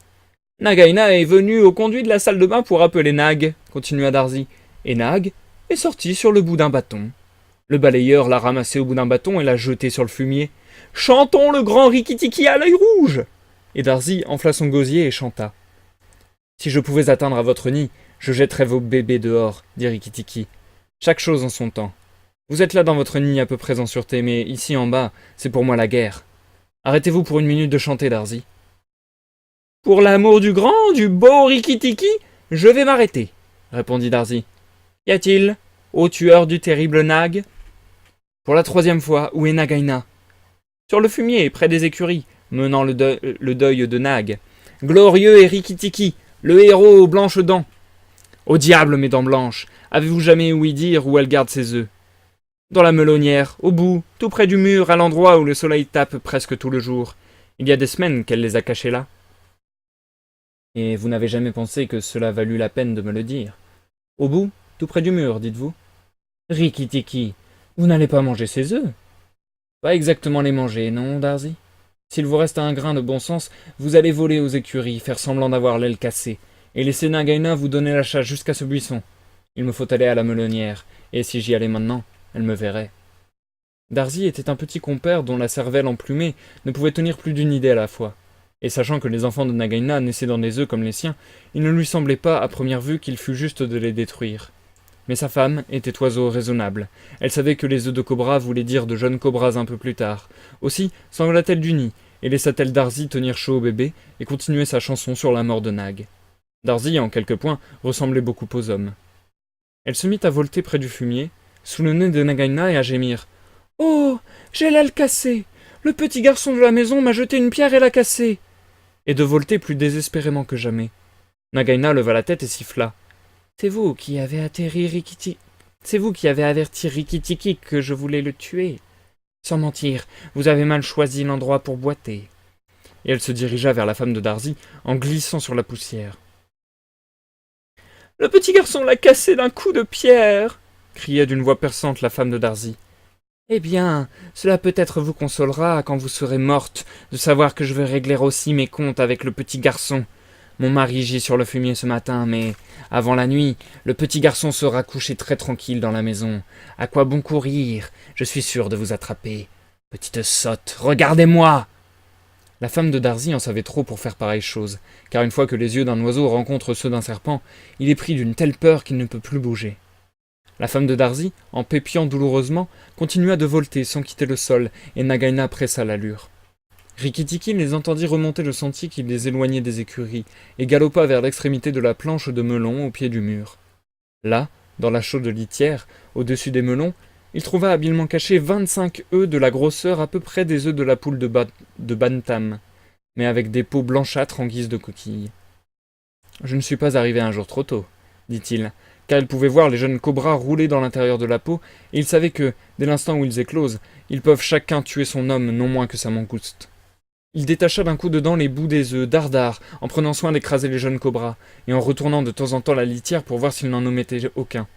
Nagaina est venu au conduit de la salle de bain pour appeler Nag, continua Darzee, et Nag est sorti sur le bout d'un bâton. Le balayeur l'a ramassé au bout d'un bâton et l'a jeté sur le fumier. Chantons le grand Rikki-Tikki à l'œil rouge! Et Darzee enfla son gosier et chanta. Si je pouvais atteindre à votre nid, je jetterais vos bébés dehors, dit Rikki-Tikki. Chaque chose en son temps. Vous êtes là dans votre nid à peu près en sûreté, mais ici en bas, c'est pour moi la guerre. Arrêtez-vous pour 1 minute de chanter, Darzee. Pour l'amour du grand, du beau Rikki-Tikki, je vais m'arrêter, répondit Darzee. Y a-t-il, ô tueur du terrible Nag? Pour la 3e fois, où est Nagaina? Sur le fumier, près des écuries, menant le deuil de Nag. Glorieux est Rikki-Tikki, le héros aux blanches dents. Au diable, mes dents blanches, avez-vous jamais ouï dire où elle garde ses œufs? Dans la melonnière, au bout, tout près du mur, à l'endroit où le soleil tape presque tout le jour. Il y a des semaines qu'elle les a cachés là. Et vous n'avez jamais pensé que cela valut la peine de me le dire. Au bout, tout près du mur, dites-vous. Rikki-tikki, vous n'allez pas manger ces œufs? Pas exactement les manger, non, Darcy? S'il vous reste un grain de bon sens, vous allez voler aux écuries, faire semblant d'avoir l'aile cassée, et laisser Nagaina vous donner la chasse jusqu'à ce buisson. Il me faut aller à la melonnière, et si j'y allais maintenant, elle me verrait. Darcy était un petit compère dont la cervelle emplumée ne pouvait tenir plus d'une idée à la fois. Et sachant que les enfants de Nagaina naissaient dans des œufs comme les siens, il ne lui semblait pas à première vue qu'il fût juste de les détruire. Mais sa femme était oiseau raisonnable. Elle savait que les œufs de cobra voulaient dire de jeunes cobras un peu plus tard. Aussi s'envola-t-elle du nid, et laissa-t-elle Darcy tenir chaud au bébé et continuer sa chanson sur la mort de Nag. Darcy, en quelques points, ressemblait beaucoup aux hommes. Elle se mit à volter près du fumier, sous le nez de Nagaina, et à gémir. « Oh, j'ai l'aile cassée! Le petit garçon de la maison m'a jeté une pierre et l'a cassée !» Et de volter plus désespérément que jamais. Nagaina leva la tête et siffla. « C'est vous qui avez atterri Rikki-tikki. C'est vous qui avez averti Rikki-tikki que je voulais le tuer. Sans mentir, vous avez mal choisi l'endroit pour boiter. » Et elle se dirigea vers la femme de Darcy en glissant sur la poussière. « Le petit garçon l'a cassé d'un coup de pierre !» criait d'une voix perçante la femme de Darcy. « Eh bien, cela peut-être vous consolera quand vous serez morte de savoir que je veux régler aussi mes comptes avec le petit garçon. Mon mari gît sur le fumier ce matin, mais avant la nuit, le petit garçon sera couché très tranquille dans la maison. À quoi bon courir? Je suis sûr de vous attraper. Petite sotte, regardez-moi !» La femme de Darcy en savait trop pour faire pareille chose, car une fois que les yeux d'un oiseau rencontrent ceux d'un serpent, il est pris d'une telle peur qu'il ne peut plus bouger. La femme de Darcy, en pépiant douloureusement, continua de volter sans quitter le sol, et Nagaina pressa l'allure. Rikki-tikki les entendit remonter le sentier qui les éloignait des écuries, et galopa vers l'extrémité de la planche de melon au pied du mur. Là, dans la chaude litière, au-dessus des melons, il trouva habilement cachés 25 œufs de la grosseur à peu près des œufs de la poule de bantam, mais avec des peaux blanchâtres en guise de coquilles. « Je ne suis pas arrivé un jour trop tôt, » dit-il, car il pouvait voir les jeunes cobras rouler dans l'intérieur de la peau, et il savait que, dès l'instant où ils éclosent, ils peuvent chacun tuer son homme non moins que sa mangouste. Il détacha d'un coup de dent les bouts des œufs, dardard, en prenant soin d'écraser les jeunes cobras, et en retournant de temps en temps la litière pour voir s'il n'en omettait aucun.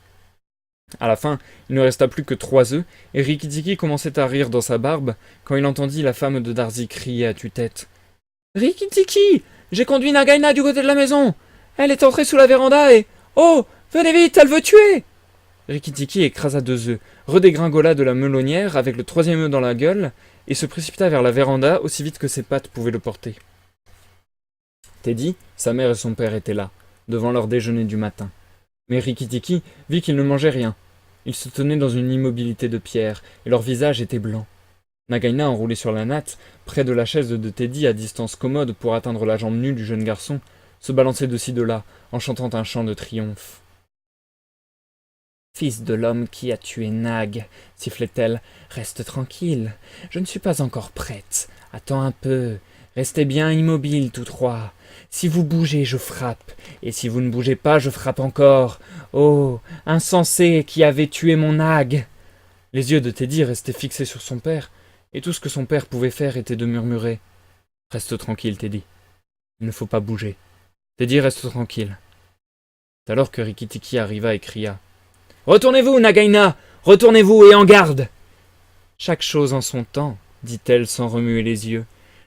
À la fin, il ne resta plus que 3 œufs, et Rikki-tikki commençait à rire dans sa barbe, quand il entendit la femme de Darcy crier à tue-tête. « Rikki-tikki, j'ai conduit Nagaina du côté de la maison. Elle est entrée sous la véranda et... Oh, venez vite, elle veut tuer !» Rikki-tikki écrasa 2 œufs, redégringola de la melonnière avec le 3e œuf dans la gueule, et se précipita vers la véranda aussi vite que ses pattes pouvaient le porter. Teddy, sa mère et son père étaient là, devant leur déjeuner du matin. Mais Rikki-tikki vit qu'ils ne mangeaient rien. Ils se tenaient dans une immobilité de pierre, et leurs visages étaient blancs. Nagaina, enroulée sur la natte, près de la chaise de Teddy à distance commode pour atteindre la jambe nue du jeune garçon, se balançait de ci de là, en chantant un chant de triomphe. « Fils de l'homme qui a tué Nag, sifflait-elle, reste tranquille, je ne suis pas encore prête. Attends un peu, restez bien immobiles tous trois. Si vous bougez, je frappe, et si vous ne bougez pas, je frappe encore. Oh, insensé qui avait tué mon Nag !» Les yeux de Teddy restaient fixés sur son père, et tout ce que son père pouvait faire était de murmurer. « Reste tranquille, Teddy. Il ne faut pas bouger. Teddy, reste tranquille. » C'est alors que Rikki-tikki arriva et cria. « Retournez-vous, Nagaina! Retournez-vous et en garde !»« Chaque chose en son temps, dit-elle sans remuer les yeux.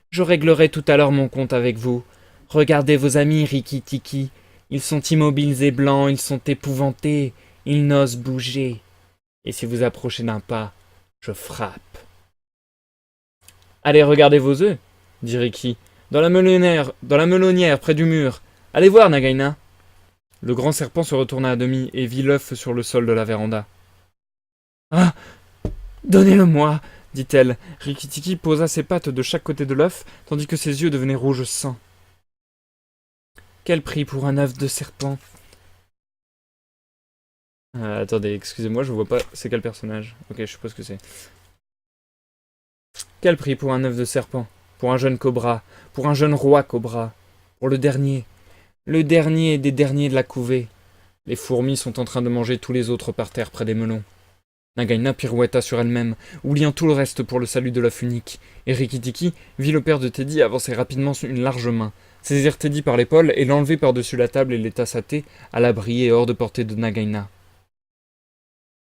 Je réglerai tout à l'heure mon compte avec vous. Regardez vos amis, Rikki-tikki. Ils sont immobiles et blancs, ils sont épouvantés, ils n'osent bouger. Et si vous approchez d'un pas, je frappe. »« Allez, regardez vos œufs, dit Rikki, dans la melonnière, près du mur. Allez voir, Nagaina. » Le grand serpent se retourna à demi et vit l'œuf sur le sol de la véranda. « Ah, donnez-le-moi, dit-elle. » Rikki-tikki posa ses pattes de chaque côté de l'œuf, tandis que ses yeux devenaient rouges sang. « Quel prix pour un œuf de serpent ?» Attendez, excusez-moi, je vois pas, c'est quel personnage? Ok, je suppose que c'est. « Quel prix pour un œuf de serpent? Pour un jeune cobra? Pour un jeune roi cobra? Pour le dernier des derniers de la couvée. Les fourmis sont en train de manger tous les autres par terre près des melons. » Nagaina pirouetta sur elle-même, oubliant tout le reste pour le salut de la Funique, et Rikki-Tikki vit le père de Teddy avancer rapidement une large main, saisir Teddy par l'épaule et l'enlever par-dessus la table et les tasses à thé, à l'abri et hors de portée de Nagaina.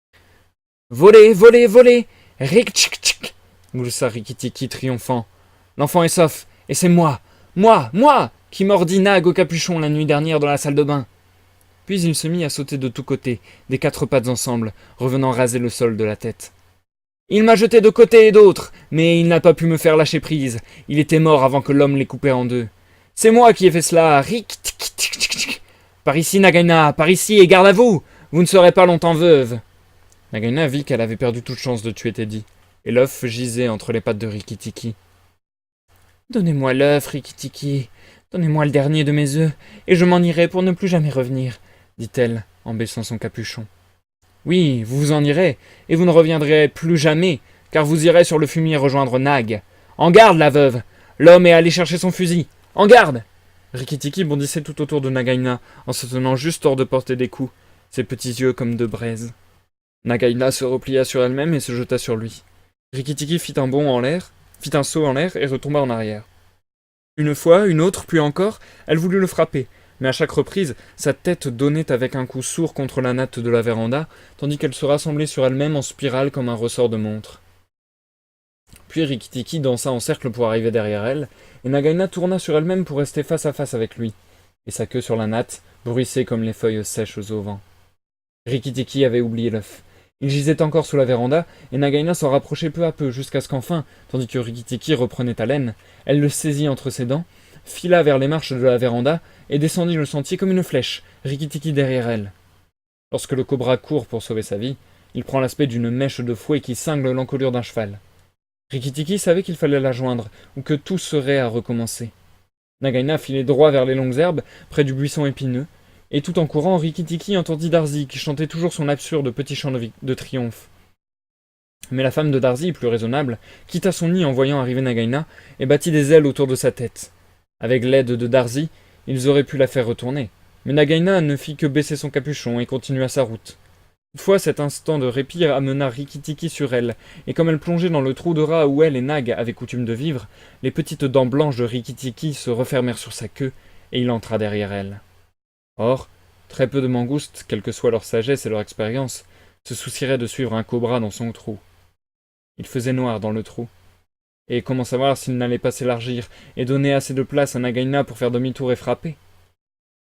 « Volez, volez, volez ! Rik-tchik-tchik » gloussa Rikki-Tikki triomphant. « L'enfant est sauf, et c'est moi, qui mordis Nag au capuchon la nuit dernière dans la salle de bain. » Puis il se mit à sauter de tous côtés, des quatre pattes ensemble, revenant raser le sol de la tête. « Il m'a jeté de côté et d'autre, mais il n'a pas pu me faire lâcher prise. Il était mort avant que l'homme l'ait coupé en deux. C'est moi qui ai fait cela, Rik-tchik-tchik. Par ici, Nagaina, par ici, et garde à vous. Vous ne serez pas longtemps veuve. » Nagaina vit qu'elle avait perdu toute chance de tuer Teddy, et l'œuf gisait entre les pattes de Rikki-Tikki. « Donnez-moi l'œuf, Rikki-Tikki. Donnez-moi le dernier de mes œufs, et je m'en irai pour ne plus jamais revenir, » dit-elle, en baissant son capuchon. « Oui, vous vous en irez, et vous ne reviendrez plus jamais, car vous irez sur le fumier rejoindre Nag. En garde, la veuve. L'homme est allé chercher son fusil. En garde !» Rikki-Tikki bondissait tout autour de Nagaina, en se tenant juste hors de portée des coups, ses petits yeux comme de braise. Nagaina se replia sur elle-même et se jeta sur lui. Rikki-Tikki fit un saut en l'air et retomba en arrière. Une fois, une autre, puis encore, elle voulut le frapper, mais à chaque reprise, sa tête donnait avec un coup sourd contre la natte de la véranda, tandis qu'elle se rassemblait sur elle-même en spirale comme un ressort de montre. Puis Rikki-Tikki dansa en cercle pour arriver derrière elle, et Nagaina tourna sur elle-même pour rester face à face avec lui, et sa queue sur la natte bruissait comme les feuilles sèches au vent. Rikki-Tikki avait oublié l'œuf. Il gisait encore sous la véranda, et Nagaina s'en rapprochait peu à peu, jusqu'à ce qu'enfin, tandis que Rikki-Tikki reprenait haleine, elle le saisit entre ses dents, fila vers les marches de la véranda, et descendit le sentier comme une flèche, Rikki-Tikki derrière elle. Lorsque le cobra court pour sauver sa vie, il prend l'aspect d'une mèche de fouet qui cingle l'encolure d'un cheval. Rikki-Tikki savait qu'il fallait la joindre, ou que tout serait à recommencer. Nagaina filait droit vers les longues herbes, près du buisson épineux, et tout en courant, Rikki-Tikki entendit Darzi qui chantait toujours son absurde petit chant de triomphe. Mais la femme de Darzi, plus raisonnable, quitta son nid en voyant arriver Nagaina et battit des ailes autour de sa tête. Avec l'aide de Darzi, ils auraient pu la faire retourner, mais Nagaina ne fit que baisser son capuchon et continua sa route. Toutefois, cet instant de répit amena Rikki-Tikki sur elle, et comme elle plongeait dans le trou de rat où elle et Nag avaient coutume de vivre, les petites dents blanches de Rikki-Tikki se refermèrent sur sa queue, et il entra derrière elle. Or, très peu de mangoustes, quelle que soit leur sagesse et leur expérience, se soucieraient de suivre un cobra dans son trou. Il faisait noir dans le trou. Et comment savoir s'il n'allait pas s'élargir et donner assez de place à Nagaina pour faire demi-tour et frapper?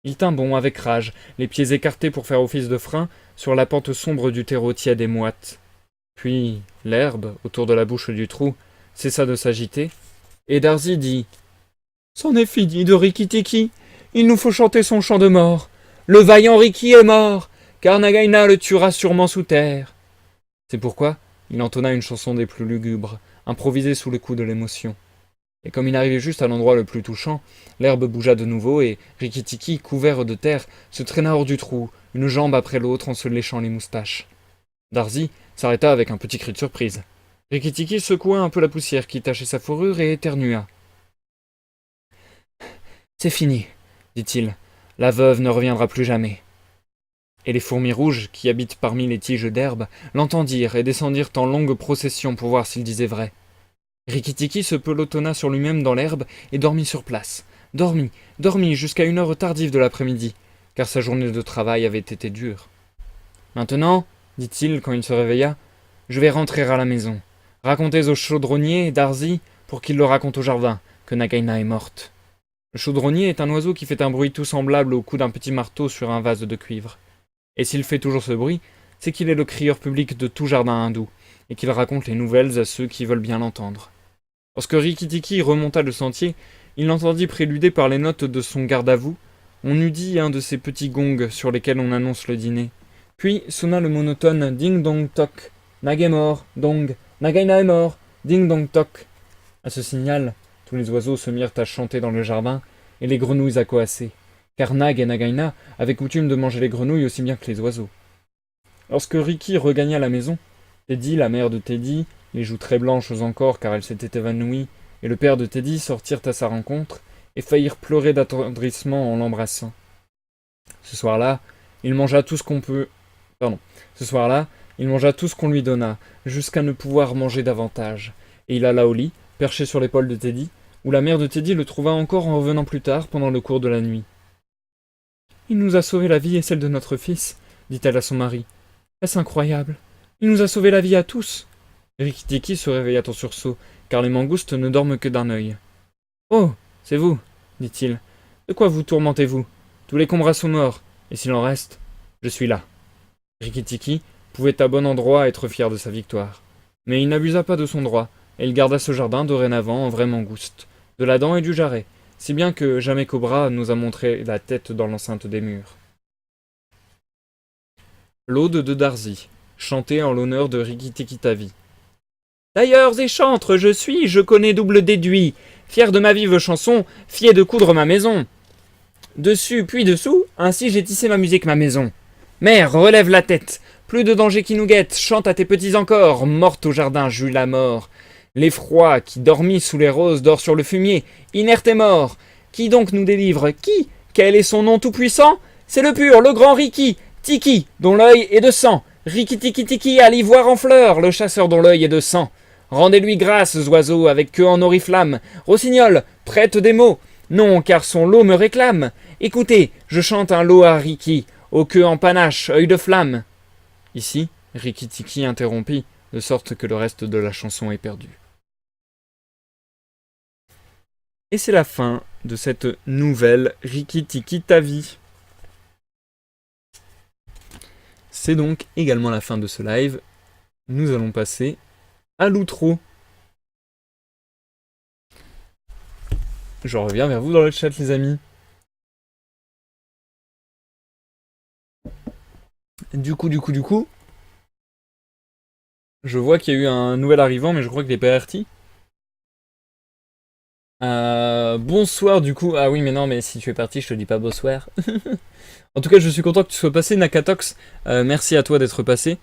Il tint bon avec rage, les pieds écartés pour faire office de frein, sur la pente sombre du terreau tiède et moite. Puis l'herbe, autour de la bouche du trou, cessa de s'agiter, et Darzi dit « C'en est fini de Rikki-Tikki. Il nous faut chanter son chant de mort. Le vaillant Rikki est mort, car Nagaina le tuera sûrement sous terre. » C'est pourquoi il entonna une chanson des plus lugubres, improvisée sous le coup de l'émotion. Et comme il arrivait juste à l'endroit le plus touchant, l'herbe bougea de nouveau et Rikki-Tikki, couvert de terre, se traîna hors du trou, une jambe après l'autre en se léchant les moustaches. Darzi s'arrêta avec un petit cri de surprise. Rikki-Tikki secoua un peu la poussière qui tachait sa fourrure et éternua. « C'est fini, dit-il. La veuve ne reviendra plus jamais. » Et les fourmis rouges, qui habitent parmi les tiges d'herbe, l'entendirent et descendirent en longue procession pour voir s'il disait vrai. Rikki-Tikki se pelotonna sur lui-même dans l'herbe et dormit sur place. Dormit jusqu'à une heure tardive de l'après-midi, car sa journée de travail avait été dure. « Maintenant, dit-il quand il se réveilla, je vais rentrer à la maison. Racontez au chaudronnier, Darzi, pour qu'il le raconte au jardin, que Nagaina est morte. » Le chaudronnier est un oiseau qui fait un bruit tout semblable au coup d'un petit marteau sur un vase de cuivre. Et s'il fait toujours ce bruit, c'est qu'il est le crieur public de tout jardin hindou, et qu'il raconte les nouvelles à ceux qui veulent bien l'entendre. Lorsque Rikki-Tikki remonta le sentier, il l'entendit préluder par les notes de son garde-à-vous. On eût dit un de ces petits gongs sur lesquels on annonce le dîner. Puis sonna le monotone ding-dong-toc. Nag est mort, dong. Nagaina est mort, ding-dong-toc. À ce signal, tous les oiseaux se mirent à chanter dans le jardin, et les grenouilles à coasser, car Nag et Nagaina avaient coutume de manger les grenouilles aussi bien que les oiseaux. Lorsque Rikki regagna la maison, Teddy, la mère de Teddy, les joues très blanches encore car elle s'était évanouie, et le père de Teddy sortirent à sa rencontre et faillirent pleurer d'attendrissement en l'embrassant. Ce soir-là, il Il mangea tout ce qu'on lui donna, jusqu'à ne pouvoir manger davantage. Et il alla au lit, perché sur l'épaule de Teddy, où la mère de Teddy le trouva encore en revenant plus tard pendant le cours de la nuit. « Il nous a sauvé la vie et celle de notre fils, » dit-elle à son mari. « Est-ce incroyable? Il nous a sauvé la vie à tous !» Rikki-Tikki se réveilla en sursaut, car les mangoustes ne dorment que d'un œil. « Oh, c'est vous, dit-il. De quoi vous tourmentez-vous? Tous les combras sont morts, et s'il en reste, je suis là. » Rikki-Tikki pouvait à bon endroit être fier de sa victoire. Mais il n'abusa pas de son droit, et il garda ce jardin dorénavant en vrai mangouste, de la dent et du jarret, si bien que jamais Cobra nous a montré la tête dans l'enceinte des murs. L'Aude de Darzy, chantée en l'honneur de Rikki-Tikki-Tavi. Tailleurs et chantres, je connais double déduit, fier de ma vive chanson, fier de coudre ma maison. Dessus puis dessous, ainsi j'ai tissé ma musique ma maison. Mère, relève la tête, plus de danger qui nous guette, chante à tes petits encore, morte au jardin j'eus la mort. L'effroi qui dormit sous les roses dort sur le fumier, inerte et mort. Qui donc nous délivre? Qui? Quel est son nom tout-puissant? C'est le pur, le grand Rikki, Tiki, dont l'œil est de sang. Rikki-Tikki-Tikki à l'ivoire en fleurs, le chasseur dont l'œil est de sang. Rendez-lui grâce, oiseaux, avec queue en oriflamme. Rossignol, prête des mots. Non, car son lot me réclame. Écoutez, je chante un lot à Rikki, aux queues en panache, œil de flamme. Ici, Rikki-Tikki interrompit, de sorte que le reste de la chanson est perdu. Et c'est la fin de cette nouvelle Rikki-Tikki-Tavi. C'est donc également la fin de ce live. Nous allons passer à l'outro. Je reviens vers vous dans le chat, les amis. Du coup, je vois qu'il y a eu un nouvel arrivant, mais je crois qu'il est pas RT. Bonsoir du coup. Ah oui, mais non, mais si tu es parti, je te dis pas bonsoir. En tout cas, je suis content que tu sois passé, Nakatox. Merci à toi d'être passé.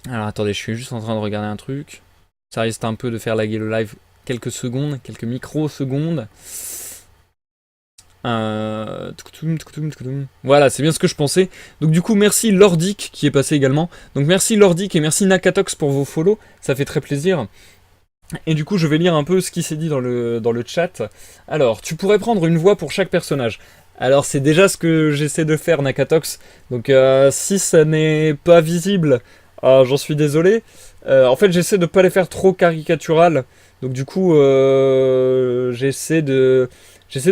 Alors attendez, je suis juste en train de regarder un truc. Ça risque un peu de faire laguer le live quelques secondes, quelques microsecondes. Voilà, c'est bien ce que je pensais. Donc du coup, merci Lordic qui est passé également. Donc merci Lordic et merci Nakatox pour vos follow. Ça fait très plaisir. Et du coup, je vais lire un peu ce qui s'est dit dans le chat. Alors, tu pourrais prendre une voix pour chaque personnage. Alors, c'est déjà ce que j'essaie de faire, Nakatox. Donc, si ça n'est pas visible, j'en suis désolé. En fait, j'essaie de pas les faire trop caricaturales. Donc, du coup, j'essaie de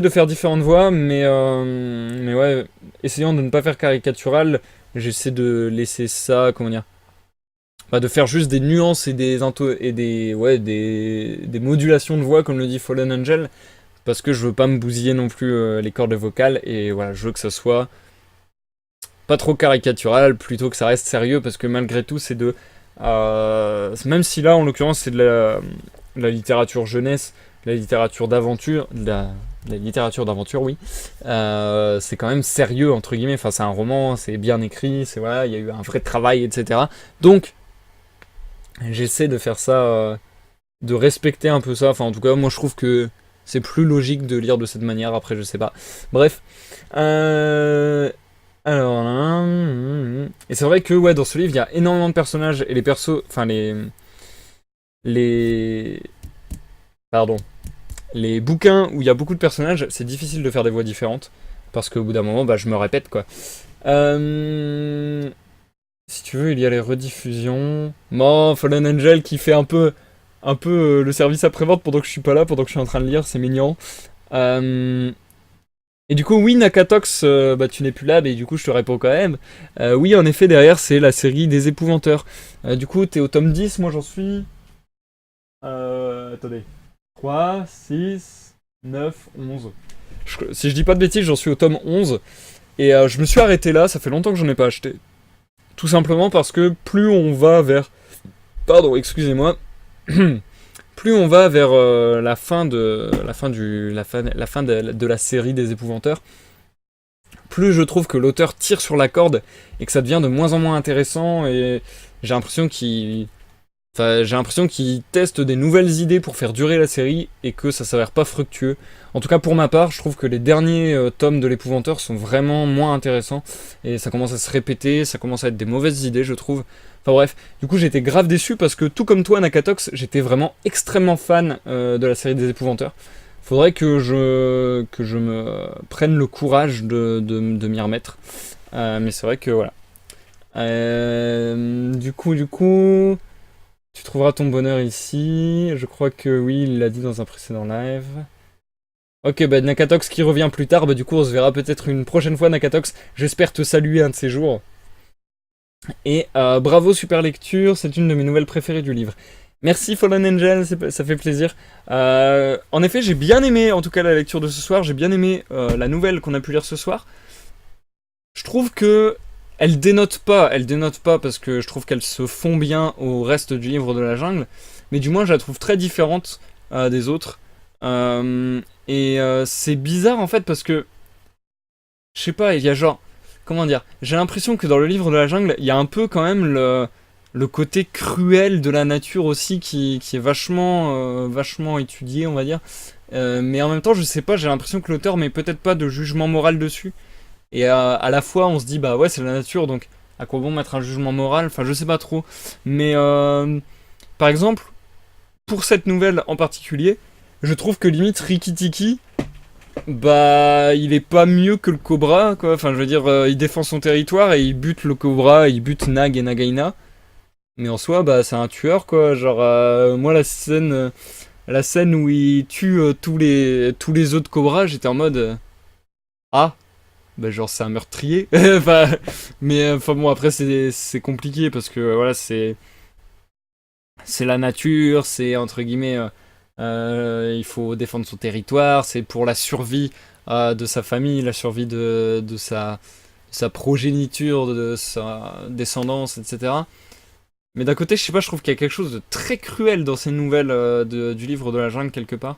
faire différentes voix, mais ouais, essayant de ne pas faire caricatural. J'essaie de laisser ça, comment dire, de faire juste des nuances et des modulations de voix, comme le dit Fallen Angel, parce que je veux pas me bousiller non plus les cordes vocales, et voilà, je veux que ça soit pas trop caricatural, plutôt que ça reste sérieux, parce que malgré tout, c'est de... même si là, en l'occurrence, c'est de la littérature jeunesse, la littérature d'aventure, la littérature d'aventure, oui, c'est quand même sérieux, entre guillemets, enfin, c'est un roman, c'est bien écrit, c'est voilà, il y a eu un vrai travail, etc. Donc, j'essaie de faire ça, de respecter un peu ça. Enfin, en tout cas, moi je trouve que c'est plus logique de lire de cette manière. Après, je sais pas. Bref. Alors là. Et c'est vrai que, ouais, dans ce livre, il y a énormément de personnages et les persos. Enfin, Pardon. Les bouquins où il y a beaucoup de personnages, c'est difficile de faire des voix différentes. Parce qu'au bout d'un moment, je me répète, quoi. Si tu veux, il y a les rediffusions. Bon, Fallen Angel qui fait un peu le service après-vente pendant que je suis pas là, pendant que je suis en train de lire, c'est mignon. Et du coup, oui, Nakatox, tu n'es plus là, mais du coup, je te réponds quand même. Oui, en effet, derrière, c'est la série des épouvanteurs. Du coup, t'es au tome 10, moi j'en suis... Attendez. 3, 6, 9, 11. Si je dis pas de bêtises, j'en suis au tome 11. Et je me suis arrêté là, ça fait longtemps que j'en ai pas acheté. Tout simplement parce que plus on va vers... Pardon, excusez-moi. Plus on va vers la fin de la série des épouvanteurs, plus je trouve que l'auteur tire sur la corde et que ça devient de moins en moins intéressant, et j'ai l'impression qu'il teste des nouvelles idées pour faire durer la série et que ça s'avère pas fructueux. En tout cas pour ma part, je trouve que les derniers tomes de l'épouvanteur sont vraiment moins intéressants et ça commence à se répéter, ça commence à être des mauvaises idées, je trouve. Enfin bref, du coup j'étais grave déçu parce que tout comme toi Nakatox, j'étais vraiment extrêmement fan de la série des Épouvanteurs. Faudrait que je me prenne le courage de m'y remettre. Mais c'est vrai que voilà. Du coup, tu trouveras ton bonheur ici. Je crois que oui, il l'a dit dans un précédent live. Ok, bah Nakatox qui revient plus tard, bah du coup on se verra peut-être une prochaine fois Nakatox. J'espère te saluer un de ces jours. Et bravo, super lecture, c'est une de mes nouvelles préférées du livre. Merci Fallen Angel, ça fait plaisir. En effet, j'ai bien aimé, en tout cas la lecture de ce soir, j'ai bien aimé la nouvelle qu'on a pu lire ce soir. Je trouve que elle dénote pas parce que je trouve qu'elle se fond bien au reste du livre de la jungle, mais du moins je la trouve très différente des autres. C'est bizarre en fait parce que, je sais pas, il y a genre, comment dire, j'ai l'impression que dans le livre de la jungle, il y a un peu quand même le côté cruel de la nature aussi qui est vachement étudié, on va dire. Mais en même temps, je sais pas, j'ai l'impression que l'auteur met peut-être pas de jugement moral dessus. Et à la fois, on se dit, bah ouais, c'est la nature, donc à quoi bon mettre un jugement moral? Enfin, je sais pas trop. Mais par exemple, pour cette nouvelle en particulier, je trouve que limite Rikki Tikki, bah, il est pas mieux que le Cobra, quoi. Enfin, je veux dire, il défend son territoire et il bute le Cobra, il bute Nag et Nagaina. Mais en soi, bah, c'est un tueur, quoi. Genre, moi, la scène où il tue tous les autres Cobras, j'étais en mode, ah, bah, genre, c'est un meurtrier. Enfin, mais, enfin, bon, après, c'est compliqué parce que, voilà, c'est la nature, c'est entre guillemets, il faut défendre son territoire, c'est pour la survie de sa famille, la survie de sa progéniture, de sa descendance, etc. Mais d'un côté, je sais pas, je trouve qu'il y a quelque chose de très cruel dans ces nouvelles du livre de la jungle quelque part.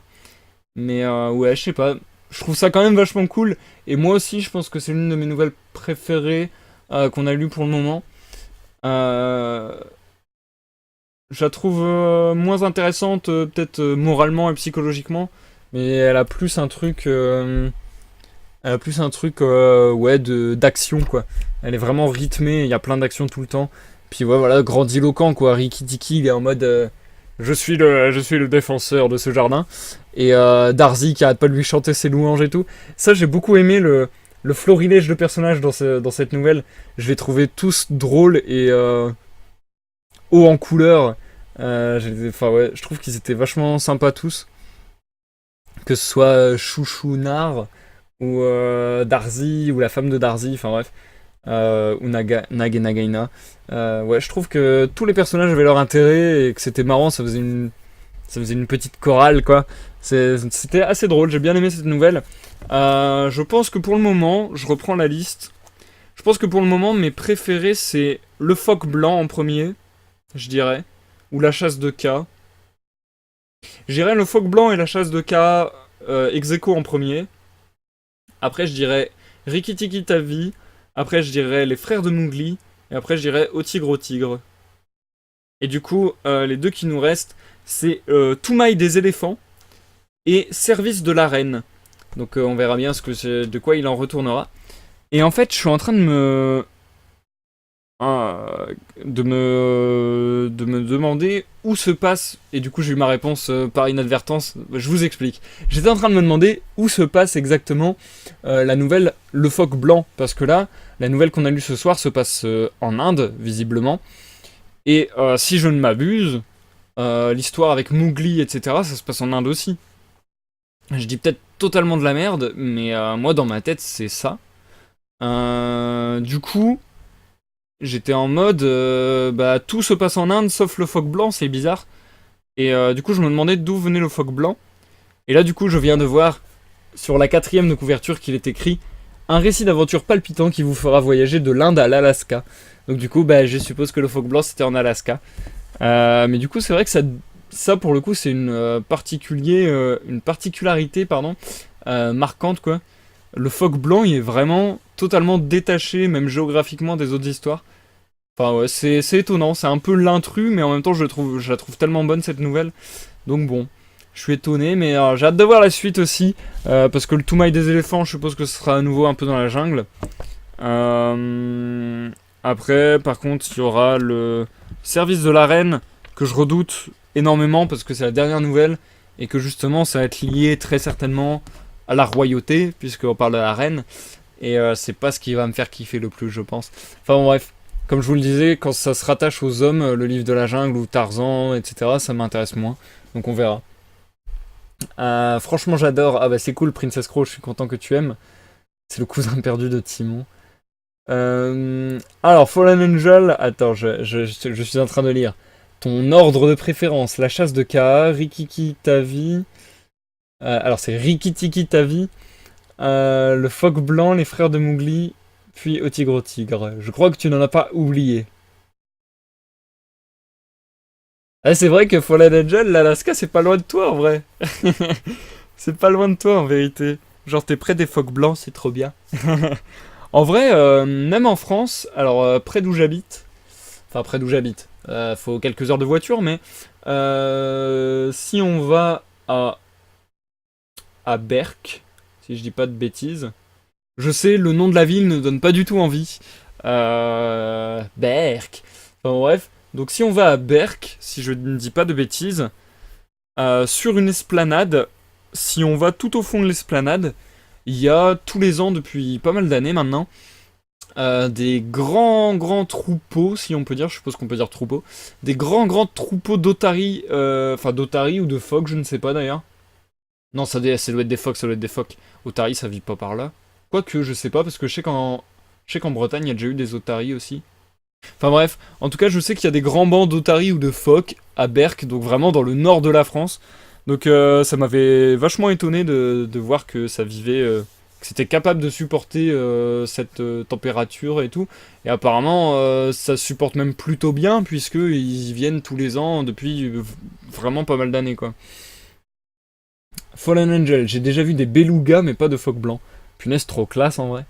Mais ouais, je sais pas, je trouve ça quand même vachement cool. Et moi aussi, je pense que c'est l'une de mes nouvelles préférées qu'on a lues pour le moment. Euh, je la trouve moins intéressante, peut-être moralement et psychologiquement, mais elle a plus un truc, ouais, d'action quoi. Elle est vraiment rythmée, il y a plein d'actions tout le temps. Puis ouais, voilà, grandiloquent quoi. Rikki Tikki, il est en mode, je suis le défenseur de ce jardin. Et Darzy qui arrête pas de lui chanter ses louanges et tout. Ça, j'ai beaucoup aimé le florilège de personnages dans cette nouvelle. Je les trouvais tous drôles et haut en couleur. Enfin ouais, je trouve qu'ils étaient vachement sympas tous. Que ce soit Chouchou Nar ou Darzy ou la femme de Darzy, enfin bref. Ou Nag et Nagaina. Ouais, je trouve que tous les personnages avaient leur intérêt et que c'était marrant, ça faisait une petite chorale quoi. C'était assez drôle, j'ai bien aimé cette nouvelle. Je pense que pour le moment, je reprends la liste. Je pense que pour le moment, mes préférés c'est le phoque blanc en premier, je dirais, ou la chasse de K. Je dirais le phoque blanc et la chasse de K ex aequo en premier. Après, je dirais Rikki Tikki Tavi. Après, je dirais les frères de Mowgli. Et après, je dirais au tigre au tigre. Et du coup, les deux qui nous restent, c'est Toumaï des éléphants et Service de la reine. Donc, on verra bien de quoi il en retournera. Et en fait, je suis en train de me demander où se passe, et du coup j'ai eu ma réponse par inadvertance, je vous explique. J'étais en train de me demander où se passe exactement la nouvelle Le Phoque Blanc, parce que là, la nouvelle qu'on a lue ce soir se passe en Inde, visiblement, et si je ne m'abuse, l'histoire avec Mowgli, etc., ça se passe en Inde aussi. Je dis peut-être totalement de la merde, mais moi dans ma tête c'est ça. Du coup, j'étais en mode, bah tout se passe en Inde sauf le phoque blanc, c'est bizarre. Et du coup, je me demandais d'où venait le phoque blanc. Et là, du coup, je viens de voir sur la 4ème de couverture qu'il est écrit un récit d'aventure palpitant qui vous fera voyager de l'Inde à l'Alaska. Donc du coup, bah, je suppose que le phoque blanc c'était en Alaska. Mais du coup, c'est vrai que ça pour le coup, c'est une particularité, pardon, marquante quoi. Le phoque blanc, il est vraiment totalement détaché, même géographiquement, des autres histoires. Enfin ouais, c'est étonnant, c'est un peu l'intrus, mais en même temps je la trouve tellement bonne cette nouvelle. Donc bon, je suis étonné, mais j'ai hâte de voir la suite aussi, parce que le Toumaï des éléphants, je suppose que ce sera à nouveau un peu dans la jungle. Après, par contre, il y aura Service de la Reine, que je redoute énormément parce que c'est la dernière nouvelle, et que justement ça va être lié très certainement à la royauté, puisqu'on parle de la reine, et c'est pas ce qui va me faire kiffer le plus, je pense. Enfin bon, bref, comme je vous le disais, quand ça se rattache aux hommes, le livre de la jungle ou Tarzan, etc., ça m'intéresse moins, donc on verra. Franchement j'adore, ah bah c'est cool Princess Crow, je suis content que tu aimes, c'est le cousin perdu de Timon. Alors Fallen Angel, attends, je suis en train de lire. Ton ordre de préférence, la chasse de Kaa, Rikiki Tavi, alors c'est Rikitiki Tavi, le phoque blanc, les frères de Mowgli, puis au tigre au tigre. Je crois que tu n'en as pas oublié. Ah, c'est vrai que Fallen Angel, l'Alaska, c'est pas loin de toi en vrai. C'est pas loin de toi en vérité. Genre t'es près des phoques blancs, c'est trop bien. En vrai, même en France, alors près d'où j'habite, enfin près d'où j'habite, faut quelques heures de voiture, mais si on va à Berck, si je dis pas de bêtises, je sais, le nom de la ville ne donne pas du tout envie. Berck. Enfin bref, donc si on va à Berck, si je ne dis pas de bêtises, sur une esplanade, si on va tout au fond de l'esplanade, il y a tous les ans, depuis pas mal d'années maintenant, des grands troupeaux, si on peut dire, je suppose qu'on peut dire troupeaux, des grands troupeaux d'otaries, enfin d'otaries ou de phoques, je ne sais pas d'ailleurs. Non, ça doit être des phoques, ça doit être des phoques. Otaries, ça vit pas par là. Quoique, je sais pas, parce que je sais qu'en Bretagne, il y a déjà eu des otaries aussi. Enfin bref, en tout cas, je sais qu'il y a des grands bancs d'otaries ou de phoques à Berck, donc vraiment dans le nord de la France. Donc ça m'avait vachement étonné de voir que ça vivait, que c'était capable de supporter cette température et tout. Et apparemment, ça supporte même plutôt bien, puisqu'ils y viennent tous les ans depuis vraiment pas mal d'années, quoi. Fallen Angel, j'ai déjà vu des belugas, mais pas de phoques blancs. Punaise, trop classe en vrai.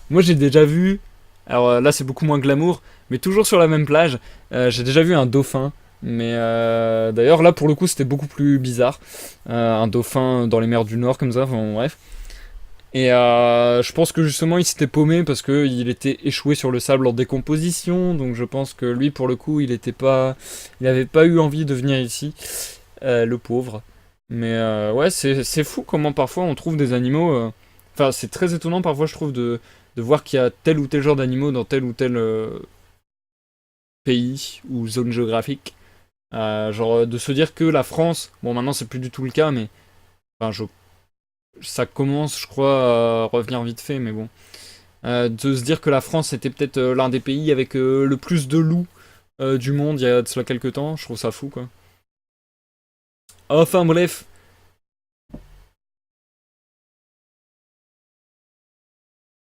Moi j'ai déjà vu, alors là c'est beaucoup moins glamour, mais toujours sur la même plage, j'ai déjà vu un dauphin. Mais d'ailleurs là pour le coup c'était beaucoup plus bizarre. Un dauphin dans les mers du Nord comme ça, enfin bon, bref. Et je pense que justement il s'était paumé parce qu'il était échoué sur le sable en décomposition. Donc je pense que lui pour le coup il avait pas eu envie de venir ici, le pauvre. Mais ouais c'est fou comment parfois on trouve des animaux. Enfin c'est très étonnant parfois je trouve de voir qu'il y a tel ou tel genre d'animaux dans tel ou tel pays ou zone géographique. Genre de se dire que la France, bon maintenant c'est plus du tout le cas, mais enfin, ça commence je crois à revenir vite fait, mais bon. De se dire que la France était peut-être l'un des pays avec le plus de loups du monde il y a de cela quelques temps, je trouve ça fou quoi. Enfin bref.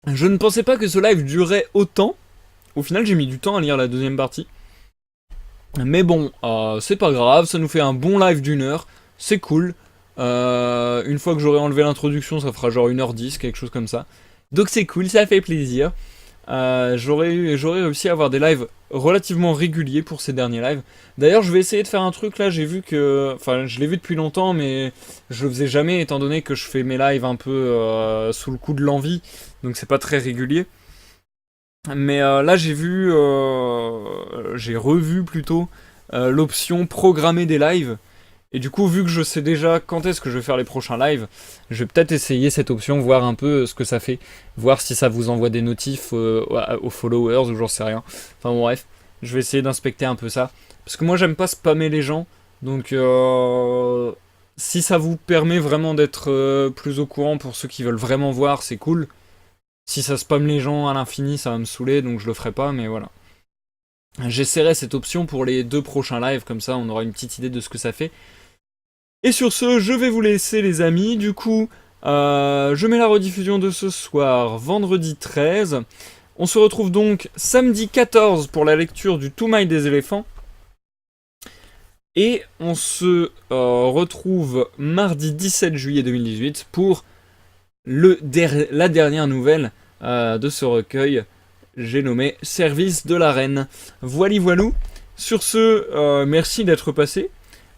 Je ne pensais pas que ce live durait autant. Au final j'ai mis du temps à lire la deuxième partie. Mais bon, c'est pas grave, ça nous fait un bon live d'1 heure, c'est cool. Une fois que j'aurai enlevé l'introduction, ça fera genre 1h10, quelque chose comme ça. Donc c'est cool, ça fait plaisir. J'aurais réussi à avoir des lives relativement réguliers pour ces derniers lives. D'ailleurs, je vais essayer de faire un truc là, j'ai vu que... Enfin, je l'ai vu depuis longtemps, mais je le faisais jamais étant donné que je fais mes lives un peu sous le coup de l'envie. Donc c'est pas très régulier. Mais là j'ai revu plutôt l'option programmer des lives. Et du coup, vu que je sais déjà quand est-ce que je vais faire les prochains lives, je vais peut-être essayer cette option, voir un peu ce que ça fait, voir si ça vous envoie des notifs aux followers ou j'en sais rien. Enfin bon, bref, je vais essayer d'inspecter un peu ça. Parce que moi j'aime pas spammer les gens, donc si ça vous permet vraiment d'être plus au courant pour ceux qui veulent vraiment voir, c'est cool. Si ça spamme les gens à l'infini, ça va me saouler, donc je le ferai pas, mais voilà. J'essaierai cette option pour les 2 prochains lives, comme ça on aura une petite idée de ce que ça fait. Et sur ce, je vais vous laisser les amis, du coup, je mets la rediffusion de ce soir, vendredi 13. On se retrouve donc samedi 14 pour la lecture du Toumaï des éléphants. Et on se retrouve mardi 17 juillet 2018 pour la dernière nouvelle de ce recueil, j'ai nommé Service de la Reine. Voilou. Sur ce, merci d'être passé.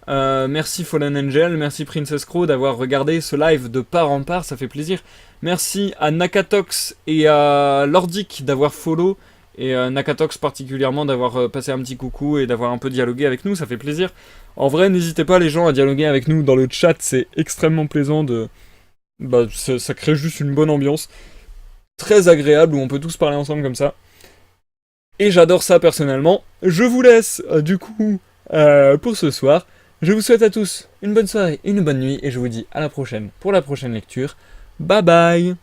Merci Fallen Angel, merci Princess Crow d'avoir regardé ce live de part en part, ça fait plaisir. Merci à Nakatox et à Lordic d'avoir follow Et Nakatox particulièrement d'avoir passé un petit coucou et d'avoir un peu dialogué avec nous, ça fait plaisir. En vrai, n'hésitez pas les gens à dialoguer avec nous dans le chat, c'est extrêmement plaisant de... Bah, ça crée juste une bonne ambiance, très agréable où on peut tous parler ensemble comme ça. Et j'adore ça personnellement. Je vous laisse du coup pour ce soir. Je vous souhaite à tous une bonne soirée, une bonne nuit et je vous dis à la prochaine pour la prochaine lecture. Bye bye.